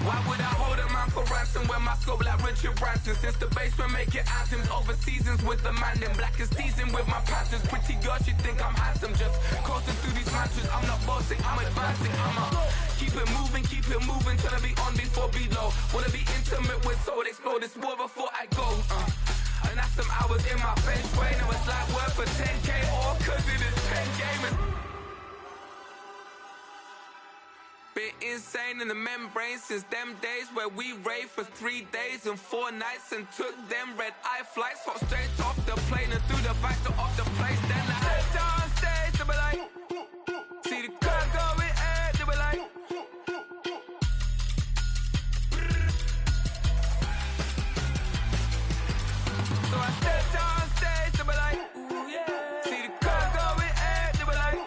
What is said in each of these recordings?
Why would I hold a man for ransom when my scope like Richard Branson? Since the basement making anthems over seasons with the man in black is teasing with my Panthers. Pretty girl, she think I'm handsome, just coasting through these mantras. I'm not bossing, I'm advancing. Keep it moving till I be on before below. Wanna be intimate with soul, explore this war before I go. And that's some hours in my bench way. Now it's like work for 10K all cause it is 10 gamers. Been insane in the membrane since them days where we raved for 3 days and 4 nights and took them red-eye flights. Hot straight off the plane and through the back door of the place. Then I head down stage, they be like, see the crowd going air, they be like, so I step down stage, they be like, ooh yeah, see the crowd going air, they be like,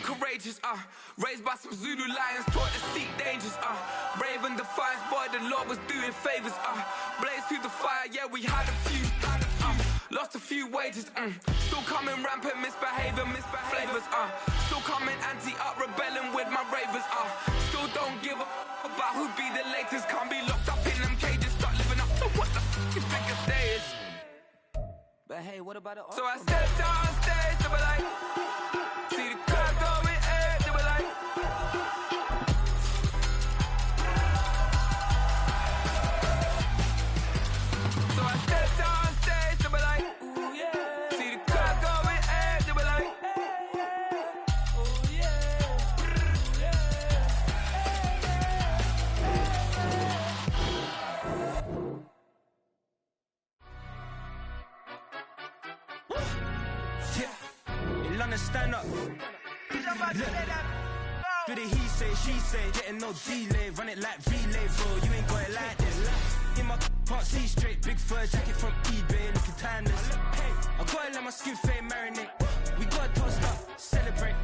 courageous, raised by some Zulu lions, taught to seek dangers, brave and defiant, boy, the Lord was doing favors, blaze through the fire, yeah, we had a few, lost a few wages, still coming rampant, misbehaving, flavors, still coming anti-up, rebelling with my ravers, still don't give a about who be the latest, can't be locked up in them cages, start living up to what the is biggest day is. But hey, what about it? So I stepped on stage, they were like, see the crowd going air, they were like, so I stepped on stage, they were like, ooh yeah, see the crowd going air, they were like, oh yeah, London, stand up. Do the he say, she say, getting no delay, run it like relay, bro. You ain't got it like this. In my can't see straight, big fur jacket from eBay, looking timeless. Hey, I gotta let my skin fade marinate. We gotta toast up, celebrate.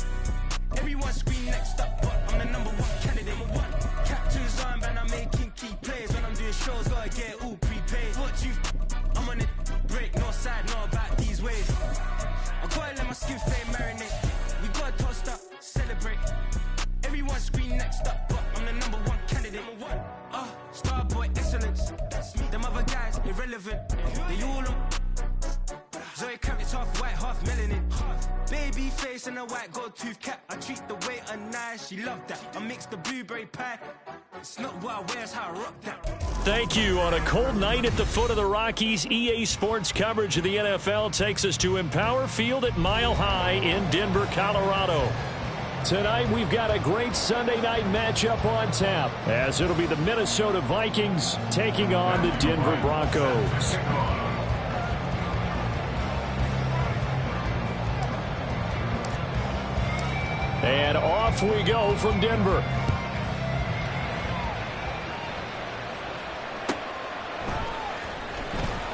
Everyone scream next up, but I'm the #1 candidate. Captain's armband, I'm making key plays. When I'm doing shows, gotta get it all prepaid. What you, I'm on it, break, no side, no about these ways. I gotta let my skin fade marinate. We gotta toast up, celebrate. Everyone scream next up, but I'm the #1 candidate. Starboy excellence. Them other guys irrelevant. They all on. Zoe Camp is half white, half melanin. Baby face and a white gold tooth cap. I treat the waiter nice, she loved that. I mix the blueberry pie. It's not what I wear, it's how I rock that. Thank you. On a cold night at the foot of the Rockies, EA Sports coverage of the NFL takes us to Empower Field at Mile High in Denver, Colorado. Tonight, we've got a great Sunday night matchup on tap, as it'll be the Minnesota Vikings taking on the Denver Broncos. And off we go from Denver.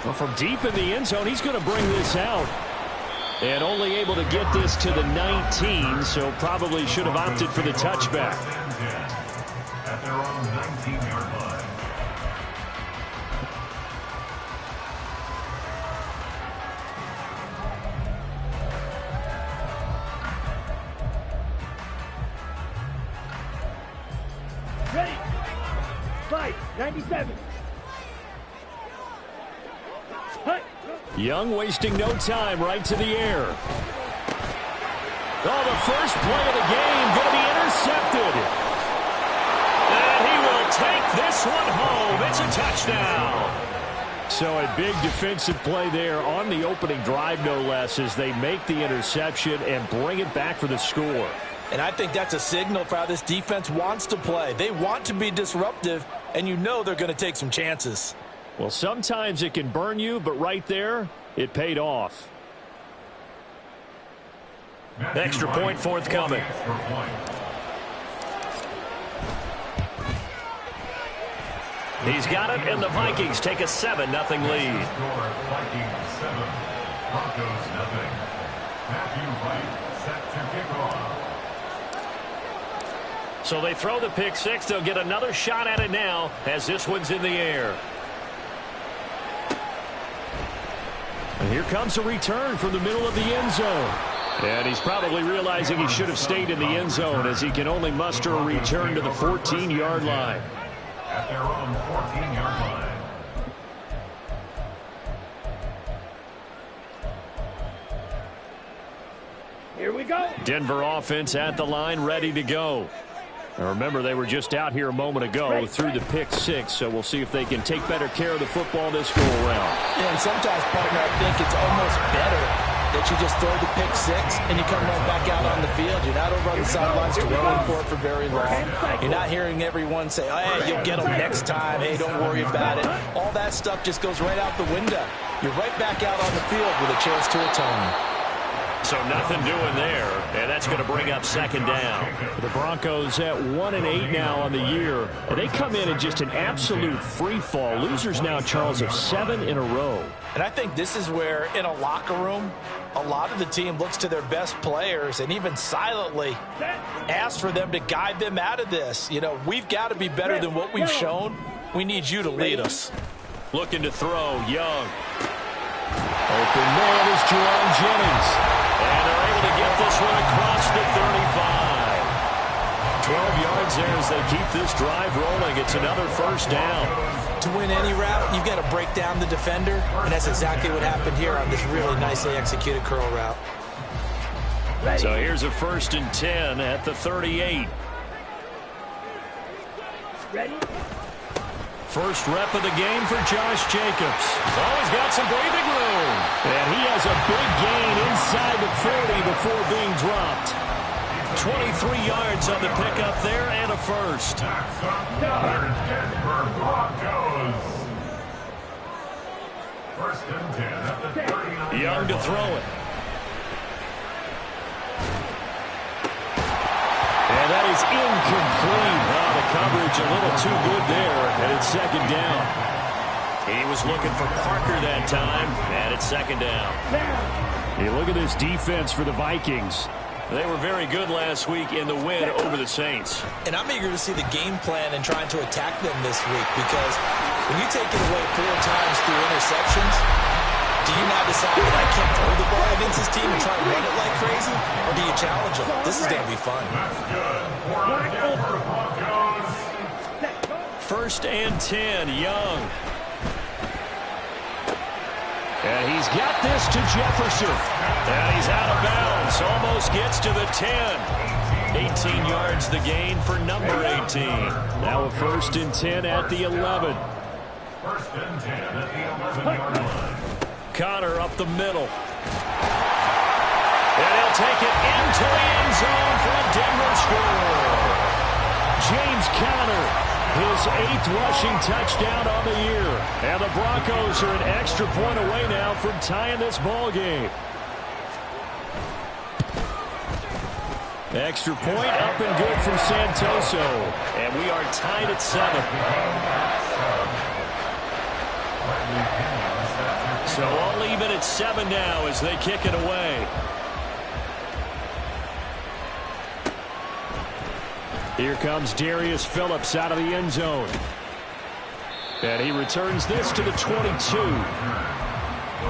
Well, from deep in the end zone, he's going to bring this out. And only able to get this to the 19, so probably should have opted for the touchback. At their own 19-yard line. Ready. Fight. 97. Young wasting no time, right to the air. Oh, the first play of the game going to be intercepted. And he will take this one home. It's a touchdown. So a big defensive play there on the opening drive, no less, as they make the interception and bring it back for the score. And I think that's a signal for how this defense wants to play. They want to be disruptive, and you know they're going to take some chances. Well, sometimes it can burn you, but right there, it paid off. Extra point forthcoming. He's got it, and the Vikings take a 7-0 lead. Vikings 7, Broncos 0. Matthew Wright set to kick off. So they throw the pick six. They'll get another shot at it now as this one's in the air. here comes a return from the middle of the end zone. And he's probably realizing he should have stayed in the end zone as he can only muster a return to the 14-yard line. At their own 14-yard line. Here we go. Denver offense at the line, ready to go. Now remember, they were just out here a moment ago through the pick six, so we'll see if they can take better care of the football this go-around. Yeah, and sometimes, partner, I think it's almost better that you just throw the pick six and you come right back out on the field. You're not over on the sidelines dwelling for it for very long. You're not hearing everyone say, oh, hey, you'll get them next time. Hey, don't worry about it. All that stuff just goes right out the window. You're right back out on the field with a chance to atone. So nothing doing there, and that's going to bring up second down. The Broncos at 1-8 now on the year, and they come in just an absolute free fall. Losers now, Charles, of 7 in a row. And I think this is where, in a locker room, a lot of the team looks to their best players and even silently asks for them to guide them out of this. You know, we've got to be better than what we've shown. We need you to lead us. Looking to throw, Young. Open man is Jerome Jennings. And they're able to get this one across the 35. 12 yards there as they keep this drive rolling. It's another first down. To win any route, you've got to break down the defender, and that's exactly what happened here on this really nicely executed curl route. So here's a 1st and 10 at the 38. Ready? First rep of the game for Josh Jacobs. Oh, he's got some breathing room. And he has a big gain inside the 40 before being dropped. 23 yards on the pickup there and a first. Denver Broncos. 1st and 10 at the 39. Young to throw it. And that is incomplete. Oh, the coverage a little too good there, and it's second down. He was looking for Parker that time, and it's second down. Hey, look at this defense for the Vikings. They were very good last week in the win over the Saints. And I'm eager to see the game plan and trying to attack them this week, because when you take it away 4 times through interceptions, do you now decide that I can't throw the ball against this team and try to run it like crazy? Or do you challenge them? This is going to be fun. That's good for the Denver Broncos. 1st and 10, Young. And he's got this to Jefferson. And he's out of bounds. Almost gets to the 10. 18 yards the gain for number 18. Now a 1st and 10 at the 11. 1st and 10 at the 11-yard line. Connor up the middle. And he'll take it into the end zone for a Denver score. James Conner, his 8th rushing touchdown on the year. And the Broncos are an extra point away now from tying this ball game. Extra point up and good from Santoso. And we are tied at 7. So all even at 7 now as they kick it away. Here comes Darius Phillips out of the end zone. And he returns this to the 22. The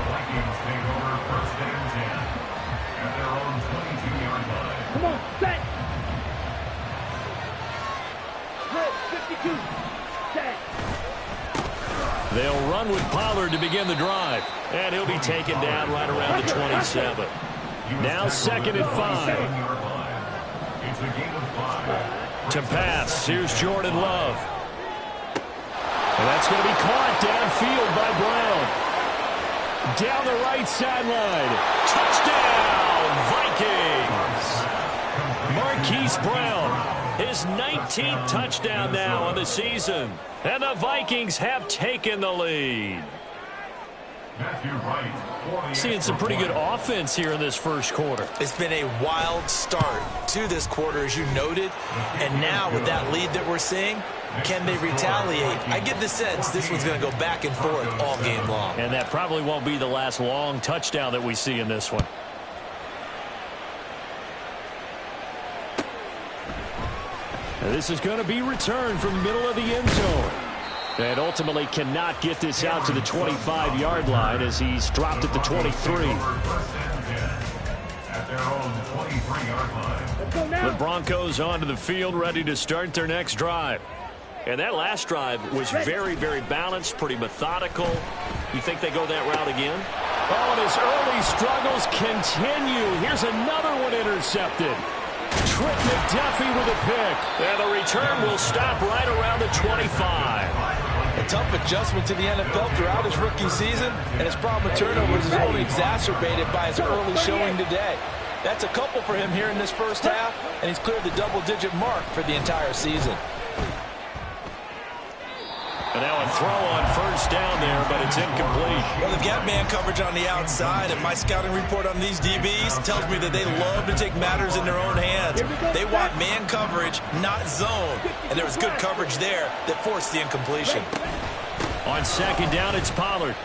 Vikings take over 1st and 10 at their own 22-yard line. Come on, set. Good, 52. Set. They'll run with Pollard to begin the drive. And he'll be taken down right around the 27. Now 2nd and 5. It's a game of 5. To pass, here's Jordan Love. And that's going to be caught downfield by Brown. Down the right sideline. Touchdown, Vikings. Marquise Brown, his 19th touchdown now on the season. And the Vikings have taken the lead. Seeing some pretty good offense here in this first quarter. It's been a wild start to this quarter, as you noted. And now with that lead that we're seeing, can they retaliate? I get the sense this one's going to go back and forth all game long. And that probably won't be the last long touchdown that we see in this one. This is going to be returned from the middle of the end zone. And ultimately cannot get this out to the 25-yard line as he's dropped at the 23. At their own 23-yard line. The Broncos onto the field, ready to start their next drive. And that last drive was very, very balanced, pretty methodical. You think they go that route again? Oh, and his early struggles continue. Here's another one intercepted. Trent McDuffie with a pick. And the return will stop right around the 25. A tough adjustment to the NFL throughout his rookie season, and his problem with turnovers is only exacerbated by his early showing today. That's a couple for him here in this first half, and he's cleared the double-digit mark for the entire season. And now a throw on first down there, but it's incomplete. Well, they've got man coverage on the outside, and my scouting report on these DBs tells me that they love to take matters in their own hands. They want man coverage, not zone. And there was good coverage there that forced the incompletion. On second down, it's Pollard.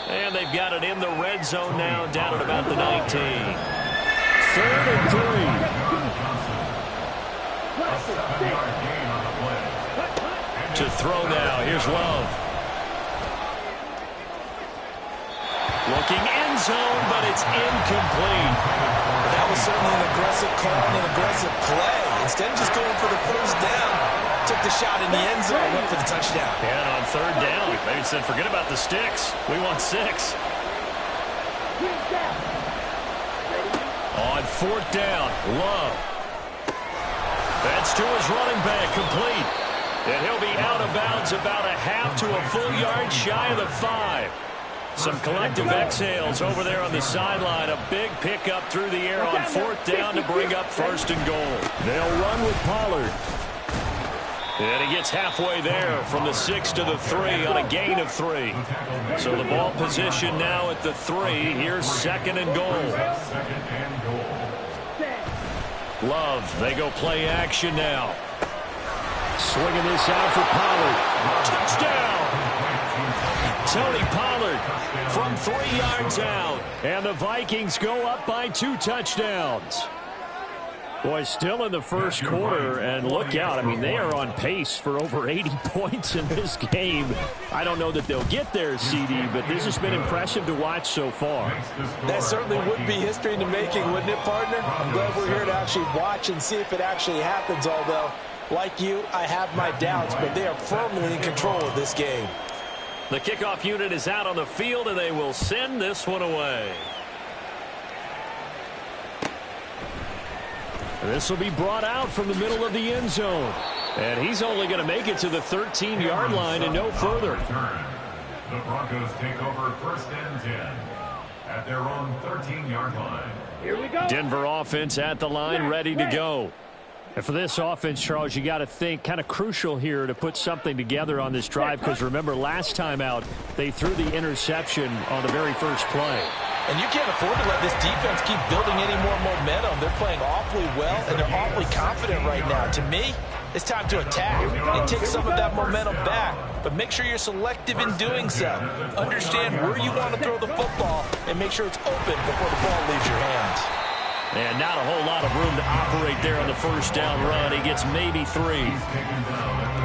And they've got it in the red zone now, down at about the 19. 3rd and 3. To throw now. Here's Love. Looking end zone, but it's incomplete. That was certainly an aggressive call and an aggressive play. Instead of just going for the first down, took the shot in the end zone, went for the touchdown. And on 3rd down, they said, forget about the sticks. We want 6. On 4th down, Love. That's to his running back, complete. And he'll be out of bounds about a half to a full yard shy of the 5. Some collective exhales over there on the sideline. A big pickup through the air on 4th down to bring up 1st and goal. They'll run with Pollard. And he gets halfway there from the 6 to the 3 on a gain of 3. So the ball position now at the 3. Here's 2nd and goal. Love, they go play action now. Swinging this out for Pollard. Touchdown! Tony Pollard from 3 yards out. And the Vikings go up by 2 touchdowns. Boy, still in the first quarter, and look out. I mean, they are on pace for over 80 points in this game. I don't know that they'll get there, CD, but this has been impressive to watch so far. That certainly would be history in the making, wouldn't it, partner? I'm glad we're here to actually watch and see if it actually happens, although, like you, I have my doubts, but they are firmly in control of this game. The kickoff unit is out on the field, and they will send this one away. This will be brought out from the middle of the end zone. And he's only going to make it to the 13-yard line and no further. The Broncos take over 1st and 10 at their own 13-yard line. Here we go. Denver offense at the line, ready to go. And for this offense, Charles, you got to think kind of crucial here to put something together on this drive, because remember last time out they threw the interception on the very first play. And you can't afford to let this defense keep building any more momentum. They're playing awfully well, and they're awfully confident right now. To me, it's time to attack and take some of that momentum back. But make sure you're selective in doing so. Understand where you want to throw the football and make sure it's open before the ball leaves your hands. And not a whole lot of room to operate there on the first down run. He gets maybe 3.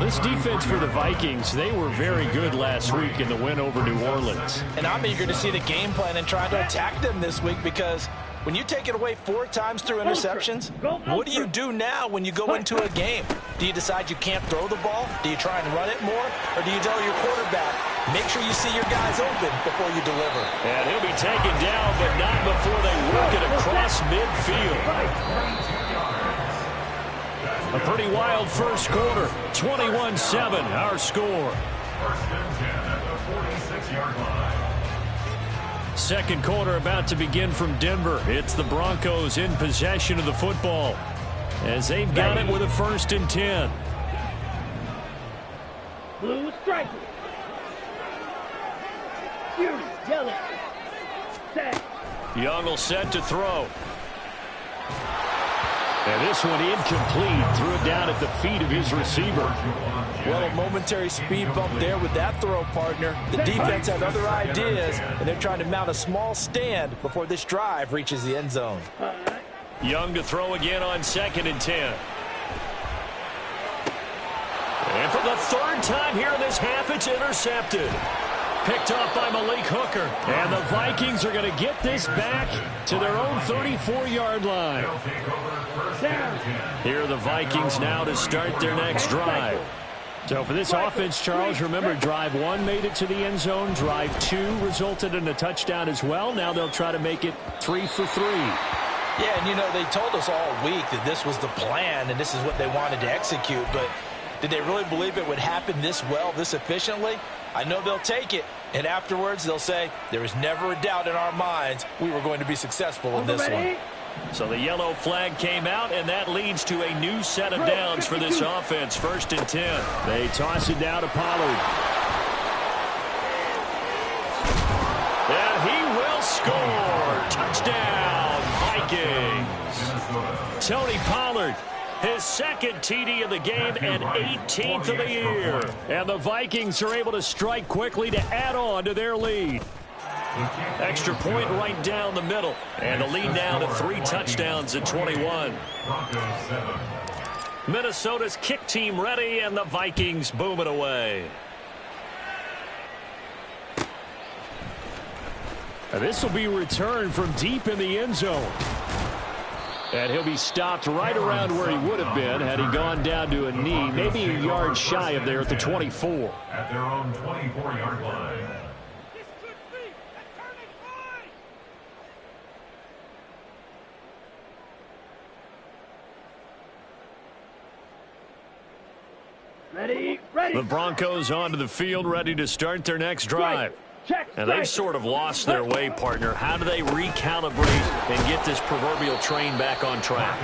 This defense for the Vikings, they were very good last week in the win over New Orleans. And I'm eager to see the game plan and try to attack them this week, because when you take it away 4 times through interceptions, what do you do now when you go into a game? Do you decide you can't throw the ball? Do you try and run it more? Or do you tell your quarterback, make sure you see your guys open before you deliver? And he'll be taken down, but not before they work it across midfield. A pretty wild first quarter. 21-7, our score. 1st and 10 at the 46-yard line. Second quarter about to begin from Denver. It's the Broncos in possession of the football as they've got it with a 1st and 10. Blue striker. Fury yellow. Set. Young will set to throw. And this one incomplete. Threw it down at the feet of his receiver. Well, a momentary speed bump there with that throw, partner. The defense had other ideas, and they're trying to mount a small stand before this drive reaches the end zone. Young to throw again on 2nd and 10. for the third time here in this half, it's intercepted. Picked up by Malik Hooker. And the Vikings are going to get this back to their own 34-yard line. Here are the Vikings now to start their next drive. So for this offense, Charles, remember, drive 1 made it to the end zone. Drive 2 resulted in a touchdown as well. Now they'll try to make it 3 for 3. Yeah, and, you know, they told us all week that this was the plan and this is what they wanted to execute. But did they really believe it would happen this well, this efficiently? I know they'll take it, and afterwards they'll say, there was never a doubt in our minds we were going to be successful in this one. So the yellow flag came out, and that leads to a new set of downs for this offense. 1st and 10. They toss it down to Pollard. And he will score. Touchdown, Vikings. Tony Pollard, his 2nd TD of the game and 18th of the year. And the Vikings are able to strike quickly to add on to their lead. Extra point right down the middle. And the lead now to 3 touchdowns at 21. Minnesota's kick team ready, and the Vikings boom it away. And this will be returned from deep in the end zone. And he'll be stopped right around where he would have been had he gone down to a knee, maybe a yard shy of there at the 24. At their own 24-yard line. Ready. The Broncos onto the field, ready to start their next drive. And they've sort of lost their way, partner. How do they recalibrate and get this proverbial train back on track?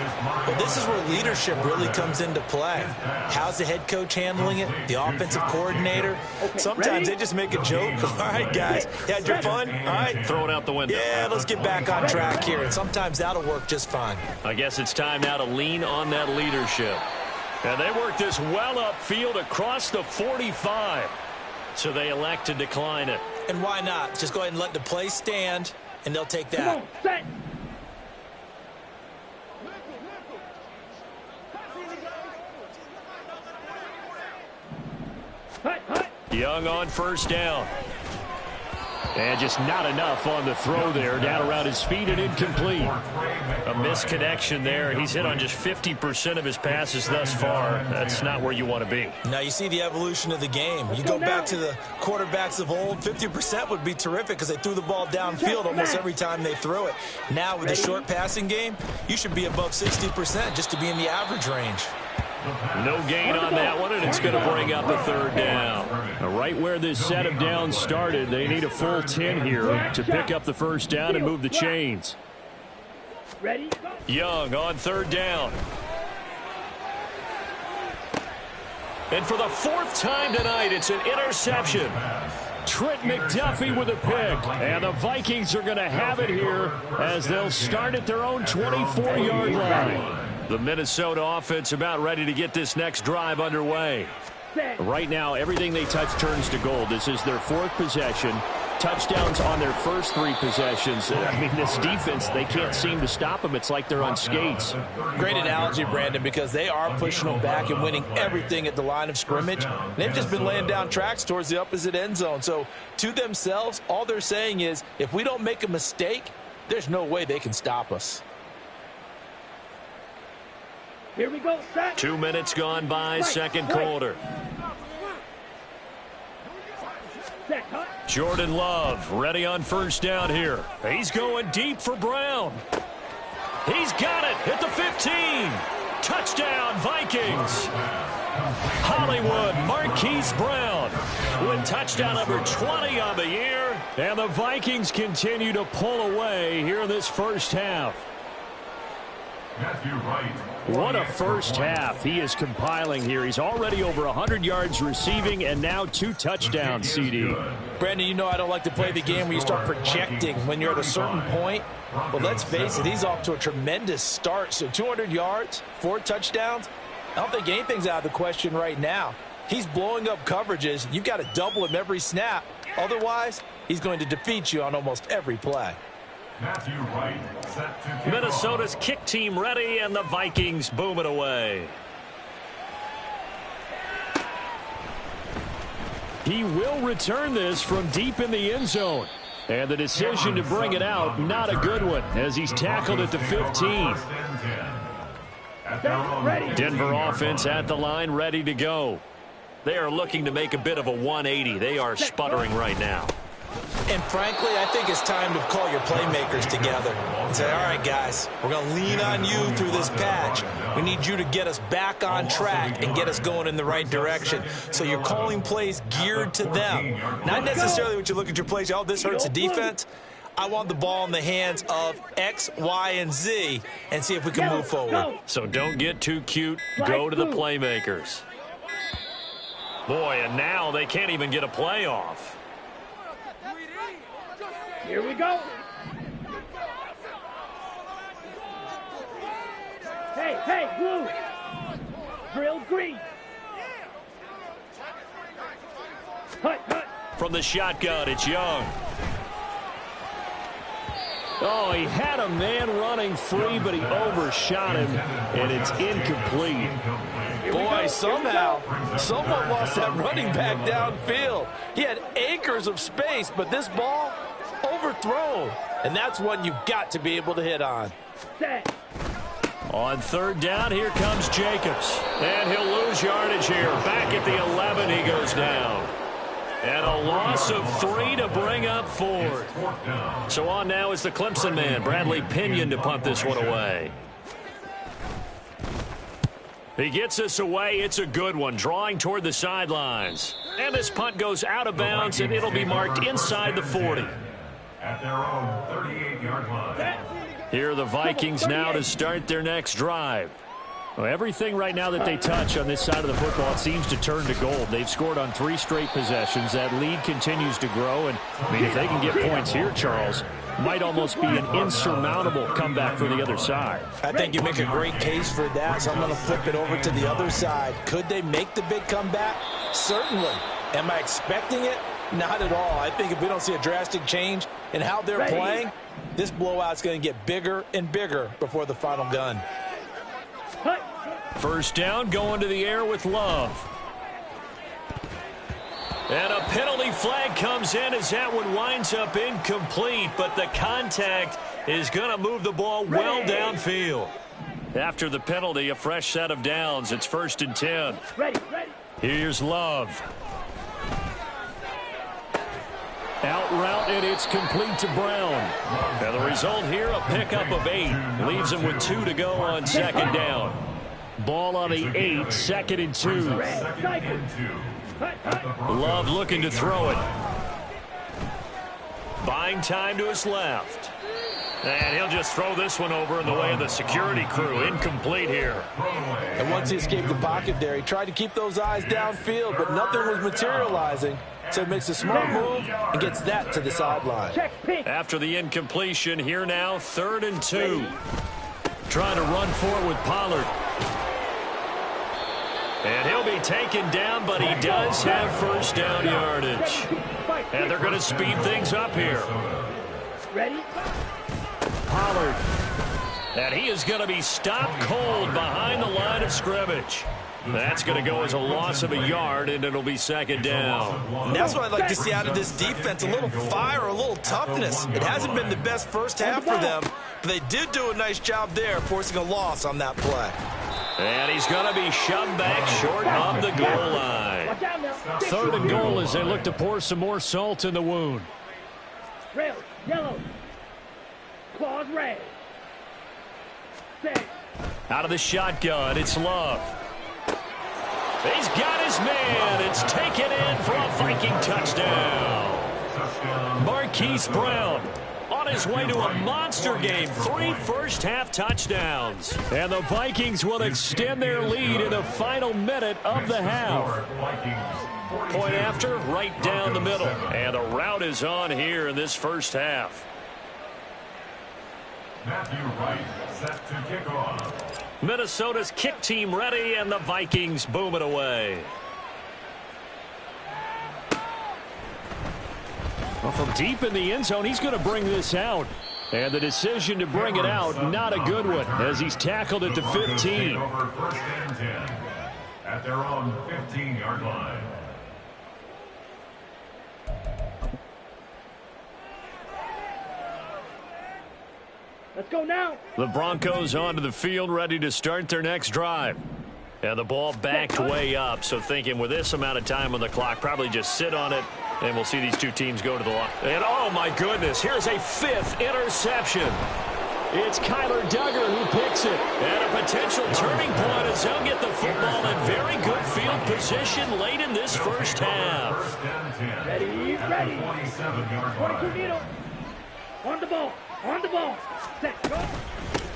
Well, this is where leadership really comes into play. How's the head coach handling it? The offensive coordinator? Sometimes they just make a joke. All right, guys, you had your fun? All right. Throw it out the window. Yeah, let's get back on track here. And sometimes that'll work just fine. I guess it's time now to lean on that leadership. And they work this well upfield across the 45. So they elect to decline it. And why not? Just go ahead and let the play stand, and they'll take that. Come on, set. Young on 1st down. And just not enough on the throw there. Down around his feet and incomplete. A misconnection there. He's hit on just 50% of his passes thus far. That's not where you want to be. Now you see the evolution of the game. You go back to the quarterbacks of old, 50% would be terrific because they threw the ball downfield almost every time they threw it. Now with the short passing game, you should be above 60% just to be in the average range. No gain on that one, and it's going to bring up a 3rd down. Now, right where this set of downs started, they need a full 10 here to pick up the 1st down and move the chains. Ready? Young on 3rd down. And for the 4th time tonight, it's an interception. Trent McDuffie with a pick. And the Vikings are going to have it here as they'll start at their own 24-yard line. The Minnesota offense about ready to get this next drive underway. Right now, everything they touch turns to gold. This is their 4th possession. Touchdowns on their first 3 possessions. I mean, this defense, they can't seem to stop them. It's like they're on skates. Great analogy, Brandon, because they are pushing them back and winning everything at the line of scrimmage. They've just been laying down tracks towards the opposite end zone. So to themselves, all they're saying is, if we don't make a mistake, there's no way they can stop us. Here we go, set. 2 minutes gone by, 2nd quarter. Jordan Love ready on 1st down here. He's going deep for Brown. He's got it at the 15. Touchdown, Vikings. Hollywood Marquise Brown with touchdown number 20 on the year. And the Vikings continue to pull away here in this 1st half. Matthew Wright. What a 1st half he is compiling here. He's already over 100 yards receiving and now 2 touchdowns, CD. Brandon, you know I don't like to play the game where you start projecting when you're at a certain point. But let's face it, he's off to a tremendous start. So 200 yards, 4 touchdowns. I don't think anything's out of the question right now. He's blowing up coverages. You've got to double him every snap. Otherwise, he's going to defeat you on almost every play. Matthew Wright set to kick Minnesota's kick team ready, and the Vikings boom it away. He will return this from deep in the end zone. And the decision to bring it out, not a good one, as he's tackled at the 15. Denver offense at the line, ready to go. They are looking to make a bit of a 180. They are sputtering right now. And frankly, I think it's time to call your playmakers together and say, all right, guys, we're going to lean on you through this patch. We need you to get us back on track and get us going in the right direction. So you're calling plays geared to them. Not necessarily when you look at your plays, oh, this hurts the defense. I want the ball in the hands of X, Y, and Z and see if we can move forward. So don't get too cute. Go to the playmakers. Boy, and now they can't even get a play off. Here we go. Hey, blue. Drill green. Hut. From the shotgun, it's Young. Oh, he had a man running free, but he overshot him, and it's incomplete. Boy, somehow, someone lost that running back downfield. He had acres of space, but this ball overthrown, and that's one you've got to be able to hit on. Set. On third down, here comes Jacobs, and he'll lose yardage here. Back at the 11, he goes down. And a loss of 3 to bring up 4. So on now is the Clemson man, Bradley Pinion, to punt this one away. He gets this away. It's a good one, drawing toward the sidelines. And this punt goes out of bounds, and it'll be marked inside the 40. At their own 38-yard line. Here are the Vikings now to start their next drive. Well, everything right now that they touch on this side of the football seems to turn to gold. They've scored on 3 straight possessions. That lead continues to grow. And, I mean, if they can get points here, Charles, might almost be an insurmountable comeback for the other side. I think you make a great case for that, so I'm going to flip it over to the other side. Could they make the big comeback? Certainly. Am I expecting it? Not at all. I think if we don't see a drastic change in how they're playing, this blowout's going to get bigger and bigger before the final gun. First down, going to the air with Love. And a penalty flag comes in as that one winds up incomplete, but the contact is going to move the ball well downfield. After the penalty, a fresh set of downs. It's 1st and 10. Here's Love. Out route, and it's complete to Brown. And the result here, a pickup of 8. Leaves him with 2 to go on second down. Ball on the 8, 2nd and 2. Love looking to throw it. Buying time to his left. And he'll just throw this one over in the way of the security crew. Incomplete here. And once he escaped the pocket there, he tried to keep those eyes downfield, but nothing was materializing. So he makes a smart move and gets that to the sideline. After the incompletion, here now, 3rd and 2. Trying to run for it with Pollard. And he'll be taken down, but he does have first down yardage. And they're going to speed things up here. Ready? Pollard. And he is going to be stopped cold behind the line of scrimmage. That's going to go as a loss of a yard, and it'll be 2nd down. And that's what I'd like to see out of this defense, a little fire, a little toughness. It hasn't been the best first half for them, but they did do a nice job there, forcing a loss on that play. And he's going to be shoved back short of the goal line. 3rd and goal as they look to pour some more salt in the wound. Rail, yellow. Claws red. Set. Out of the shotgun, it's Love. He's got his man. It's taken in for a Viking touchdown. Marquise Brown on his way to a monster game. 3 first-half touchdowns. And the Vikings will extend their lead in the final minute of the half. Point after, right down the middle. And the route is on here in this first half. Matthew Wright set to kick off. Minnesota's kick team ready, and the Vikings boom it away. Well, from deep in the end zone, he's going to bring this out. And the decision to bring it out, not a good one, as he's tackled at the 15. Over 1st and 10 at their own 15-yard line. Let's go now. The Broncos onto the field, ready to start their next drive. And the ball backed way up, so thinking with this amount of time on the clock, probably just sit on it, and we'll see these two teams go to the line. And, oh, my goodness, here's a 5th interception. It's Kyler Duggar who picks it. And a potential turning point as they'll get the football in very good field position late in this first half. Ready. 22 needle. On the ball. Set, go.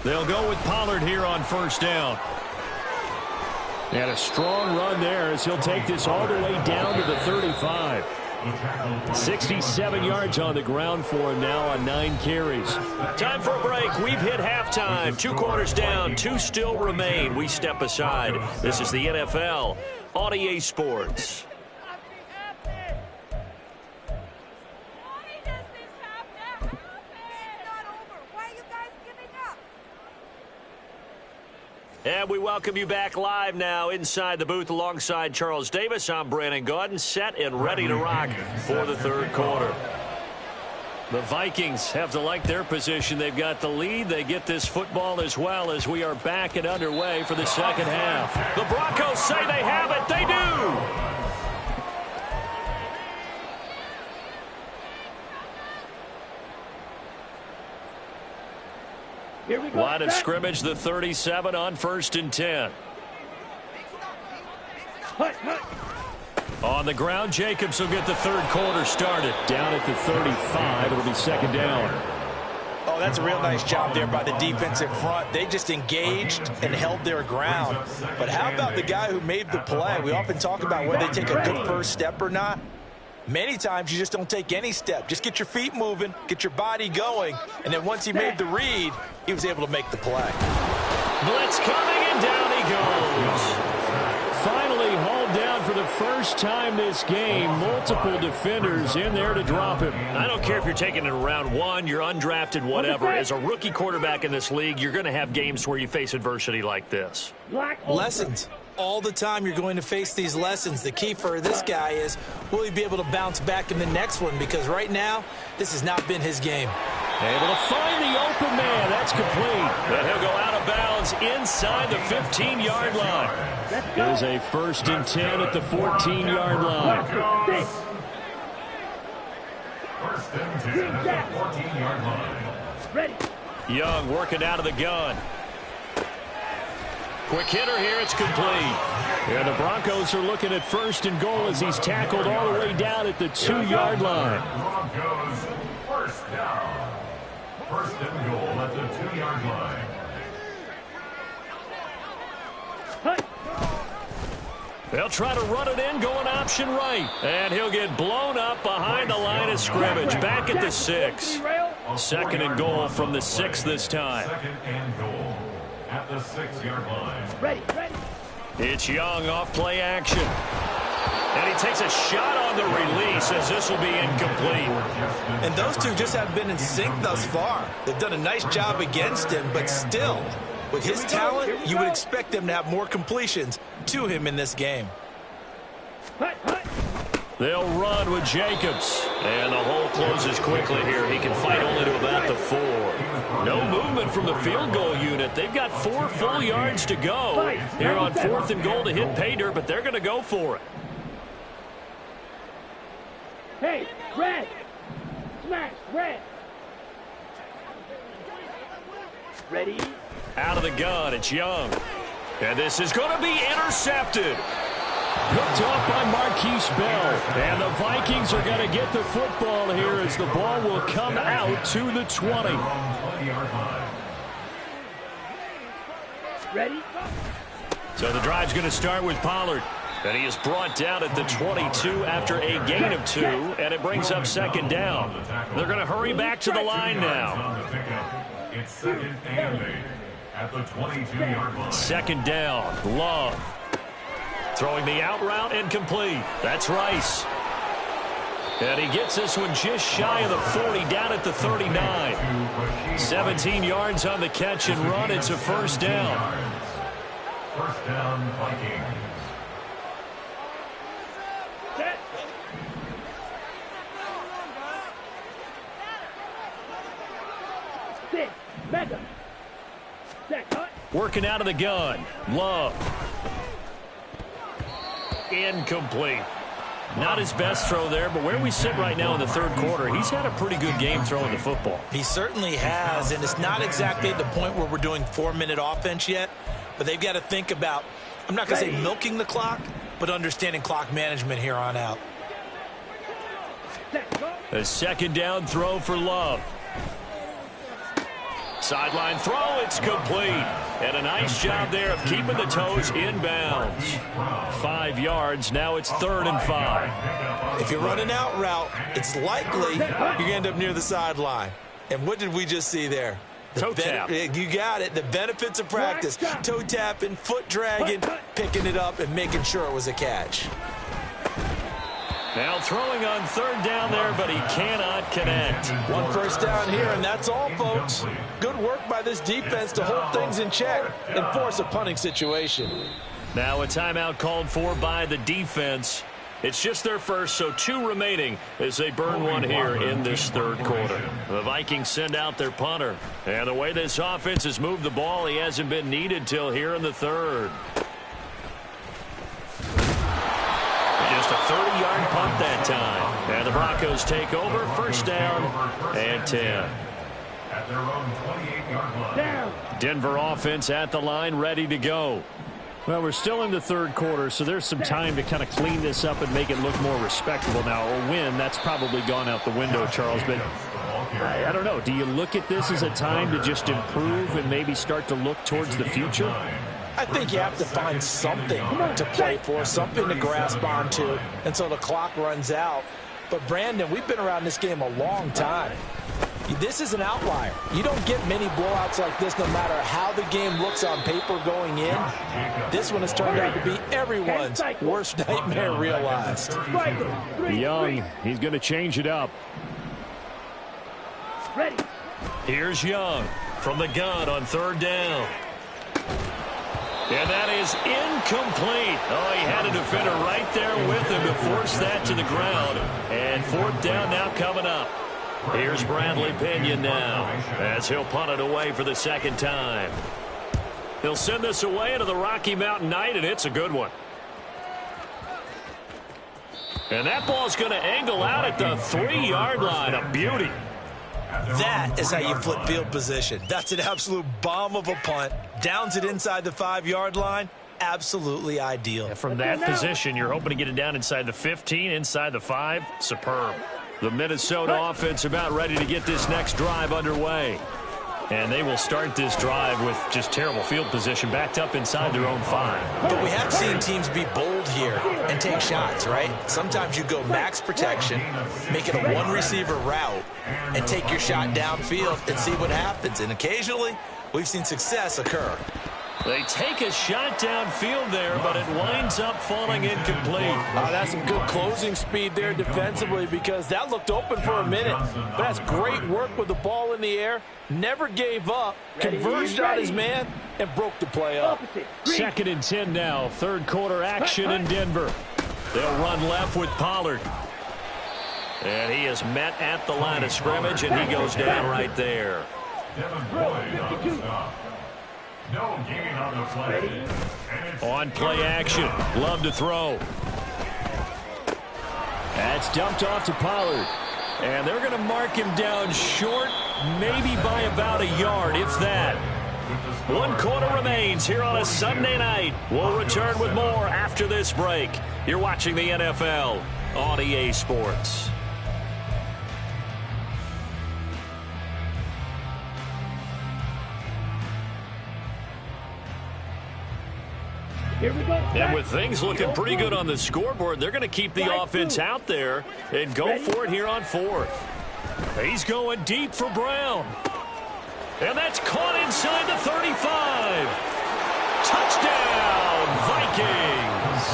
They'll go with Pollard here on first down. And a strong run there as he'll take this all the way down to the 35. 67 yards on the ground for him now on 9 carries. Time for a break. We've hit halftime. 2 quarters down. 2 still remain. We step aside. This is the NFL on EA Sports. And we welcome you back live now inside the booth alongside Charles Davis. I'm Brandon Gaudin, set and ready to rock for the third quarter. The Vikings have to like their position. They've got the lead. They get this football as well as we are back and underway for the second half. The Broncos say they have it. They do. Here we go. Line of scrimmage, the 37 on 1st and 10. On the ground, Jacobs will get the third quarter started. Down at the 35, it'll be second down. Oh, that's a real nice job there by the defensive front. They just engaged and held their ground. But how about the guy who made the play? We often talk about whether they take a good first step or not. Many times you just don't take any step. Just get your feet moving, get your body going, and then once he made the read, he was able to make the play. Blitz coming, and down he goes. Finally hauled down for the first time this game. Multiple defenders in there to drop him. I don't care if you're taking it in round 1, you're undrafted, whatever. As a rookie quarterback in this league, you're going to have games where you face adversity like this. Lessons. All the time you're going to face these lessons. The key for this guy is, will he be able to bounce back in the next one? Because right now, this has not been his game. Able to find the open man. That's complete. And he'll go out of bounds inside the 15-yard line. There's a 1st and 10 at the 14-yard line. 1st and 10 at the 14-yard line. Ready. Young working out of the gun. Quick hitter here, it's complete. And the Broncos are looking at 1st and goal as he's tackled all the way down at the 2-yard line. Broncos, 1st down. 1st and goal at the 2-yard line. They'll try to run it in, going option right. And he'll get blown up behind the line of scrimmage. Back at the 6. 2nd and goal from the 6 this time. 2nd and goal at the 6-yard line. Ready. It's Young off play action. And he takes a shot on the release as this will be incomplete. And those two just have been in sync thus far. They've done a nice job against him, but still, with his talent, you would expect them to have more completions to him in this game. They'll run with Jacobs. And the hole closes quickly here. He can fight only to about the 4. No movement from the field goal unit. They've got 4 full yards to go here on 4th and goal to hit pay dirt, but they're going to go for it. Hey, red. Smash, red. Ready. Out of the gun, it's Young. And this is going to be intercepted. Picked off by Marquise Bell. And the Vikings are going to get the football here as the ball will come out to the 20. Ready? So the drive's going to start with Pollard. And he is brought down at the 22 after a gain of 2. And it brings up 2nd down. They're going to hurry back to the line now. It's 2nd and 8 at the 22-yard line. 2nd down. Love. Throwing the out route and complete. That's Rice. And he gets this one just shy of the 40, down at the 39. 17 yards on the catch and run. It's a 1st down. 1st down, Vikings. Set. this. Mega. Set, cut. Working out of the gun. Love. Incomplete. Not his best throw there, but where we sit right now in the third quarter, he's had a pretty good game throwing the football. He certainly has, and it's not exactly at the point where we're doing 4-minute offense yet, but they've got to think about, I'm not going to say milking the clock, but understanding clock management here on out. A second down throw for Love. Sideline throw, it's complete. And a nice job there of keeping the toes inbounds. 5 yards, now it's 3rd and 5. If you're running out route, it's likely you're going to end up near the sideline. And what did we just see there? Toe tap. You got it. The benefits of practice. Toe tapping, foot dragging, picking it up, and making sure it was a catch. Now throwing on 3rd down there, but he cannot connect. 1 first down here, and that's all, folks. Good work by this defense to hold things in check and force a punting situation. Now a timeout called for by the defense. It's just their first, so 2 remaining as they burn 1 here in this third quarter. The Vikings send out their punter. And the way this offense has moved the ball, he hasn't been needed till here in the third. Just a 30-yard punt that time. And the Broncos take over, 1st down and 10. At their own 28-yard line. Down. Denver offense at the line, ready to go. Well, we're still in the third quarter, so there's some time to kind of clean this up and make it look more respectable. Now, a win, that's probably gone out the window, Charles, but I don't know. Do you look at this as a time to just improve and maybe start to look towards the future? I think you have to find something to play for, something to grasp onto until the clock runs out. But, Brandon, we've been around this game a long time. This is an outlier. You don't get many blowouts like this no matter how the game looks on paper going in. This one has turned out to be everyone's worst nightmare realized. Young, he's going to change it up. Ready. Here's Young from the gun on 3rd down. And that is incomplete. Oh, he had a defender right there with him to force that to the ground. And 4th down now coming up. Here's Bradley Pinion now as he'll punt it away for the 2nd time. He'll send this away into the Rocky Mountain Night, and it's a good one. And that ball's going to angle out at the 3-yard line. A beauty. That is how you flip field position. That's an absolute bomb of a punt. Downs it inside the 5-yard line. Absolutely ideal. And from that position, you're hoping to get it down inside the 15, inside the 5. Superb. The Minnesota offense about ready to get this next drive underway. And they will start this drive with just terrible field position backed up inside their own 5. But we have seen teams be bold here and take shots, right? Sometimes you go max protection, make it a 1-receiver route, and take your shot downfield and see what happens. And occasionally, we've seen success occur. They take a shot downfield there, but it winds up falling incomplete. That's some good closing speed there defensively because that looked open for a minute. But that's great work with the ball in the air. Never gave up, converged on his man, and broke the play up. 2nd and 10 now. Third quarter action in Denver. They'll run left with Pollard. And he is met at the line of scrimmage, and he goes down right there. Devin Boyd on the stop. No gain on the play. On play action. Love to throw. That's dumped off to Pollard. And they're going to mark him down short, maybe by about a yard, if that. 1 quarter remains here on a Sunday night. We'll return with more after this break. You're watching the NFL on EA Sports. Here we go. And with things looking pretty good on the scoreboard, they're going to keep the offense out there and go for it here on 4th. He's going deep for Brown. And that's caught inside the 35. Touchdown, Vikings.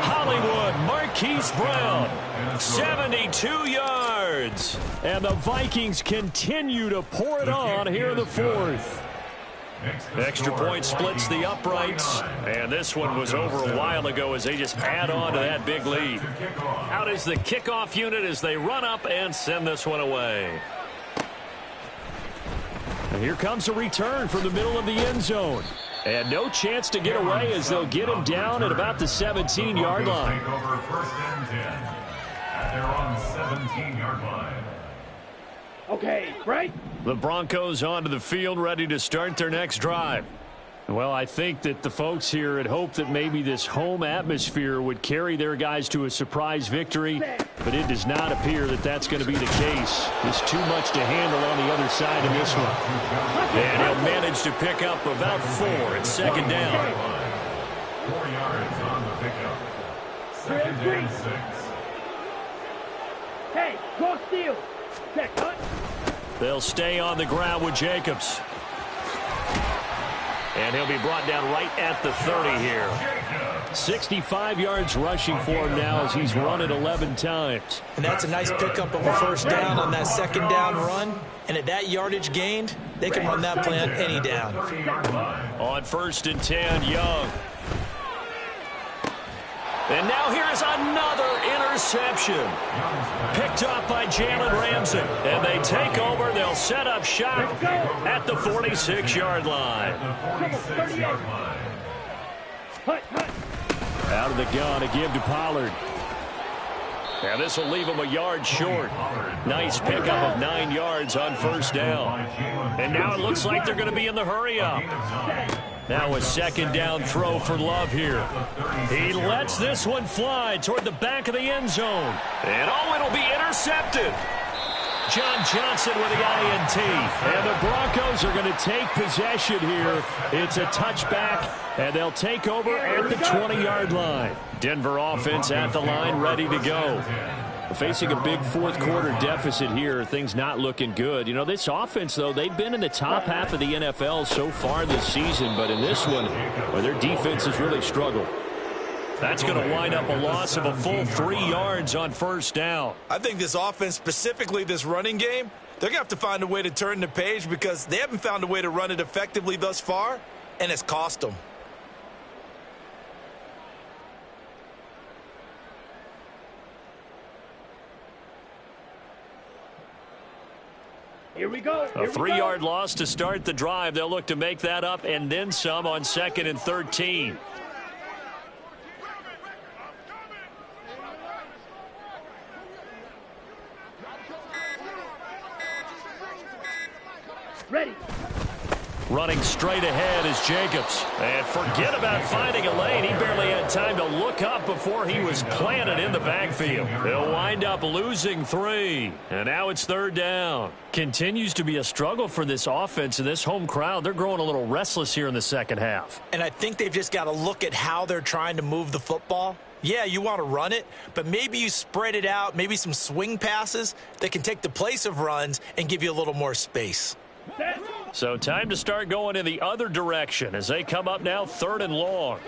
Hollywood Marquise Brown, 72 yards. And the Vikings continue to pour it on here in the 4th. Extra point splits the uprights, and this one was over a while ago as they just add on to that big lead. Out is the kickoff unit as they run up and send this one away. And here comes a return from the middle of the end zone. And no chance to get away as they'll get him down at about the 17-yard line. Take over first and 10 at their own 17-yard line. Okay, right? The Broncos onto the field, ready to start their next drive. Well, I think that the folks here had hoped that maybe this home atmosphere would carry their guys to a surprise victory, but it does not appear that that's going to be the case. There's too much to handle on the other side of this one. And he'll manage to pick up about 4 at second down. 4 yards on the pickup. Second and 6. Hey, cross field. Check, cut. They'll stay on the ground with Jacobs. And he'll be brought down right at the 30 here. 65 yards rushing for him now as he's run it 11 times. And that's a nice pickup of a first down on that second down run. And at that yardage gained, they can run that play on any down. On first and 10, Young. And now here's another interception. Picked up by Jalen Ramsey. And they take over. They'll set up shop at the 46-yard line. Out of the gun to give to Pollard. And this will leave him a yard short. Nice pickup of 9 yards on first down. And now it looks like they're going to be in the hurry-up. Now a second down throw for Love here. He lets this one fly toward the back of the end zone. And it'll be intercepted. John Johnson with the INT. And the Broncos are going to take possession here. It's a touchback, and they'll take over at the 20-yard line. Denver offense at the line, ready to go. Facing a big fourth quarter deficit here, things not looking good. You know, this offense, though, they've been in the top half of the NFL so far this season, but in this one, well, their defense has really struggled. That's going to wind up a loss of a full 3 yards on first down. I think this offense, specifically this running game, they're going to have to find a way to turn the page because they haven't found a way to run it effectively thus far, and it's cost them. Here we go. A 3-yard loss to start the drive. They'll look to make that up and then some on 2nd and 13. Ready. Running straight ahead is Jacobs. And forget about finding a lane. He barely had time to look up before he was planted in the backfield. They'll wind up losing 3. And now it's third down. Continues to be a struggle for this offense and this home crowd. They're growing a little restless here in the second half. And I think they've just got to look at how they're trying to move the football. Yeah, you want to run it, but maybe you spread it out, maybe some swing passes that can take the place of runs and give you a little more space. So time to start going in the other direction as they come up now 3rd and long.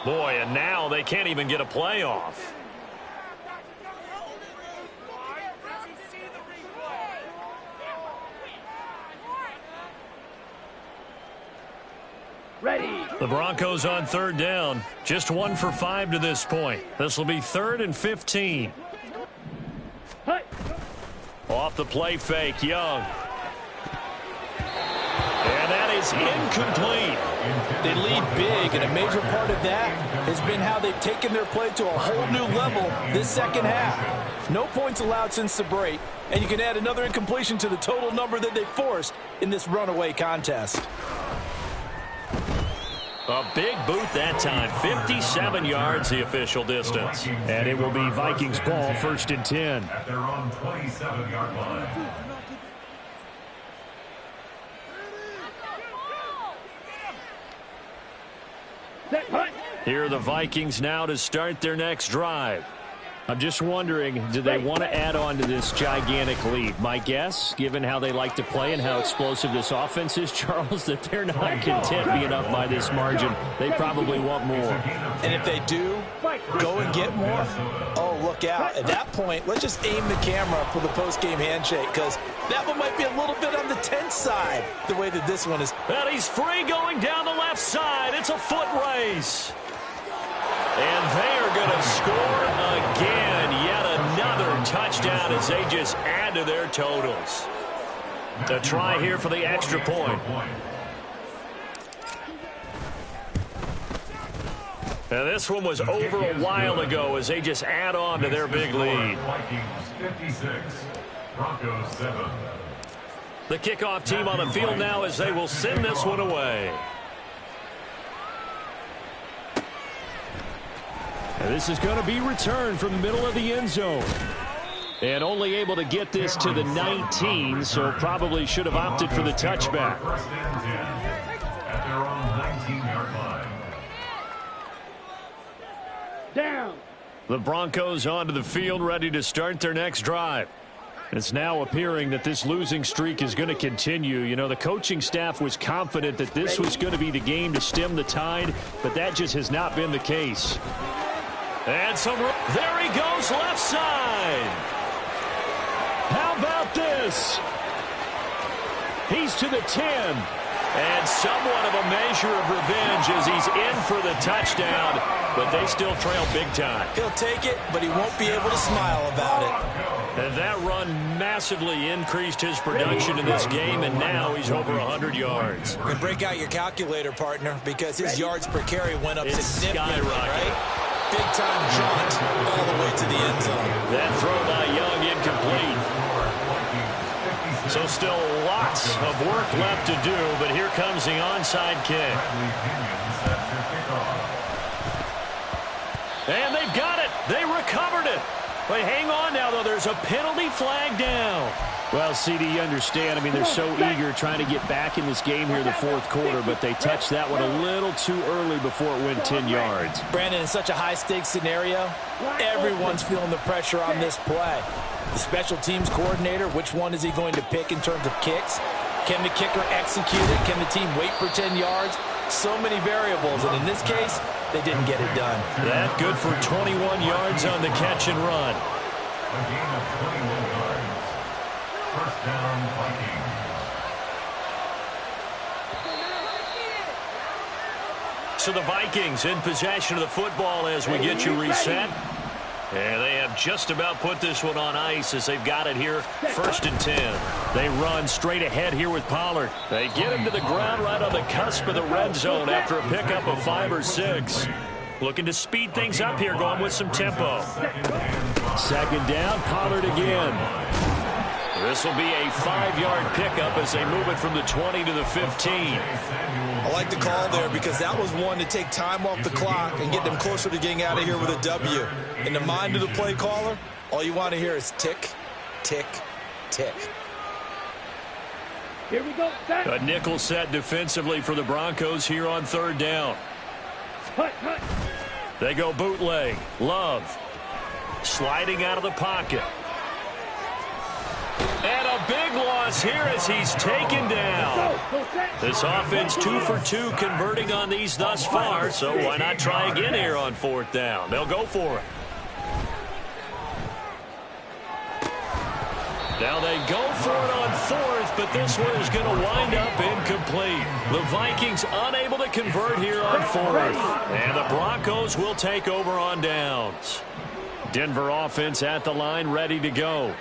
Boy, and now they can't even get a play off. Ready. The Broncos on 3rd down. Just 1 for 5 to this point. This will be 3rd and 15. Hut. Off the play fake, Young. And that is incomplete. They lead big, and a major part of that has been how they've taken their play to a whole new level this second half. No points allowed since the break, and you can add another incompletion to the total number that they forced in this runaway contest. A big boot that time. 57 yards the official distance. And it will be Vikings ball, 1st and 10. At their own 27-yard line. Set, hut. Here are the Vikings now to start their next drive. I'm just wondering, do they want to add on to this gigantic lead? My guess, given how they like to play and how explosive this offense is, Charles, that they're not content being up by this margin. They probably want more. And if they do, go and get more. Oh, look out. At that point, let's just aim the camera for the post-game handshake because that one might be a little bit on the tense side, the way that this one is. And he's free going down the left side. It's a foot race. place. And they are going to score again. Yet another touchdown as they just add to their totals. To try here for the extra point. Now this one was over a while ago as they just add on to their big lead. Vikings 56, Broncos 7. The kickoff team on the field now as they will send this one away. And this is going to be returned from the middle of the end zone. And only able to get this to the 19, so probably should have opted for the touchback. First and 10 at their own 19-yard line. Down. The Broncos onto the field, ready to start their next drive. It's now appearing that this losing streak is going to continue. You know, the coaching staff was confident that this was going to be the game to stem the tide, but that just has not been the case. And there he goes, left side. How about this? He's to the 10. And somewhat of a measure of revenge as he's in for the touchdown, but they still trail big time. He'll take it, but he won't be able to smile about it. And that run massively increased his production in this game, and now he's over 100 yards. And break out your calculator, partner, because his yards per carry went up significantly, right? Big-time jaunt all the way to the end zone. That throw by Young incomplete. So still lots of work left to do, but here comes the onside kick. And they've got it. They recovered it. But hang on now, though. There's a penalty flag down. Well, CD, you understand. I mean, they're so eager trying to get back in this game here in the fourth quarter, but they touched that one a little too early before it went 10 yards. Brandon, in such a high-stakes scenario, everyone's feeling the pressure on this play. The special teams coordinator, which one is he going to pick in terms of kicks? Can the kicker execute it? Can the team wait for 10 yards? So many variables, and in this case, they didn't get it done. That good for 21 yards on the catch and run. A gain of 21 yards. First down, Vikings. So the Vikings in possession of the football as we get you reset. And they have just about put this one on ice as they've got it here, 1st and 10. They run straight ahead here with Pollard. They get him to the ground right on the cusp of the red zone after a pickup of 5 or 6. Looking to speed things up here, going with some tempo. 2nd down, Pollard again. This will be a 5-yard pickup as they move it from the 20 to the 15. I like the call there because that was one to take time off the clock and get them closer to getting out of here with a W. In the mind of the play caller, all you want to hear is tick, tick, tick. Here we go. A nickel set defensively for the Broncos here on 3rd down. Hut, hut. They go bootleg. Love sliding out of the pocket. And a big loss here as he's taken down. This offense 2 for 2 converting on these thus far, so why not try again here on 4th down? They'll go for it. Now they go for it on 4th, but this one is going to wind up incomplete. The Vikings unable to convert here on 4th. And the Broncos will take over on downs. Denver offense at the line, ready to go.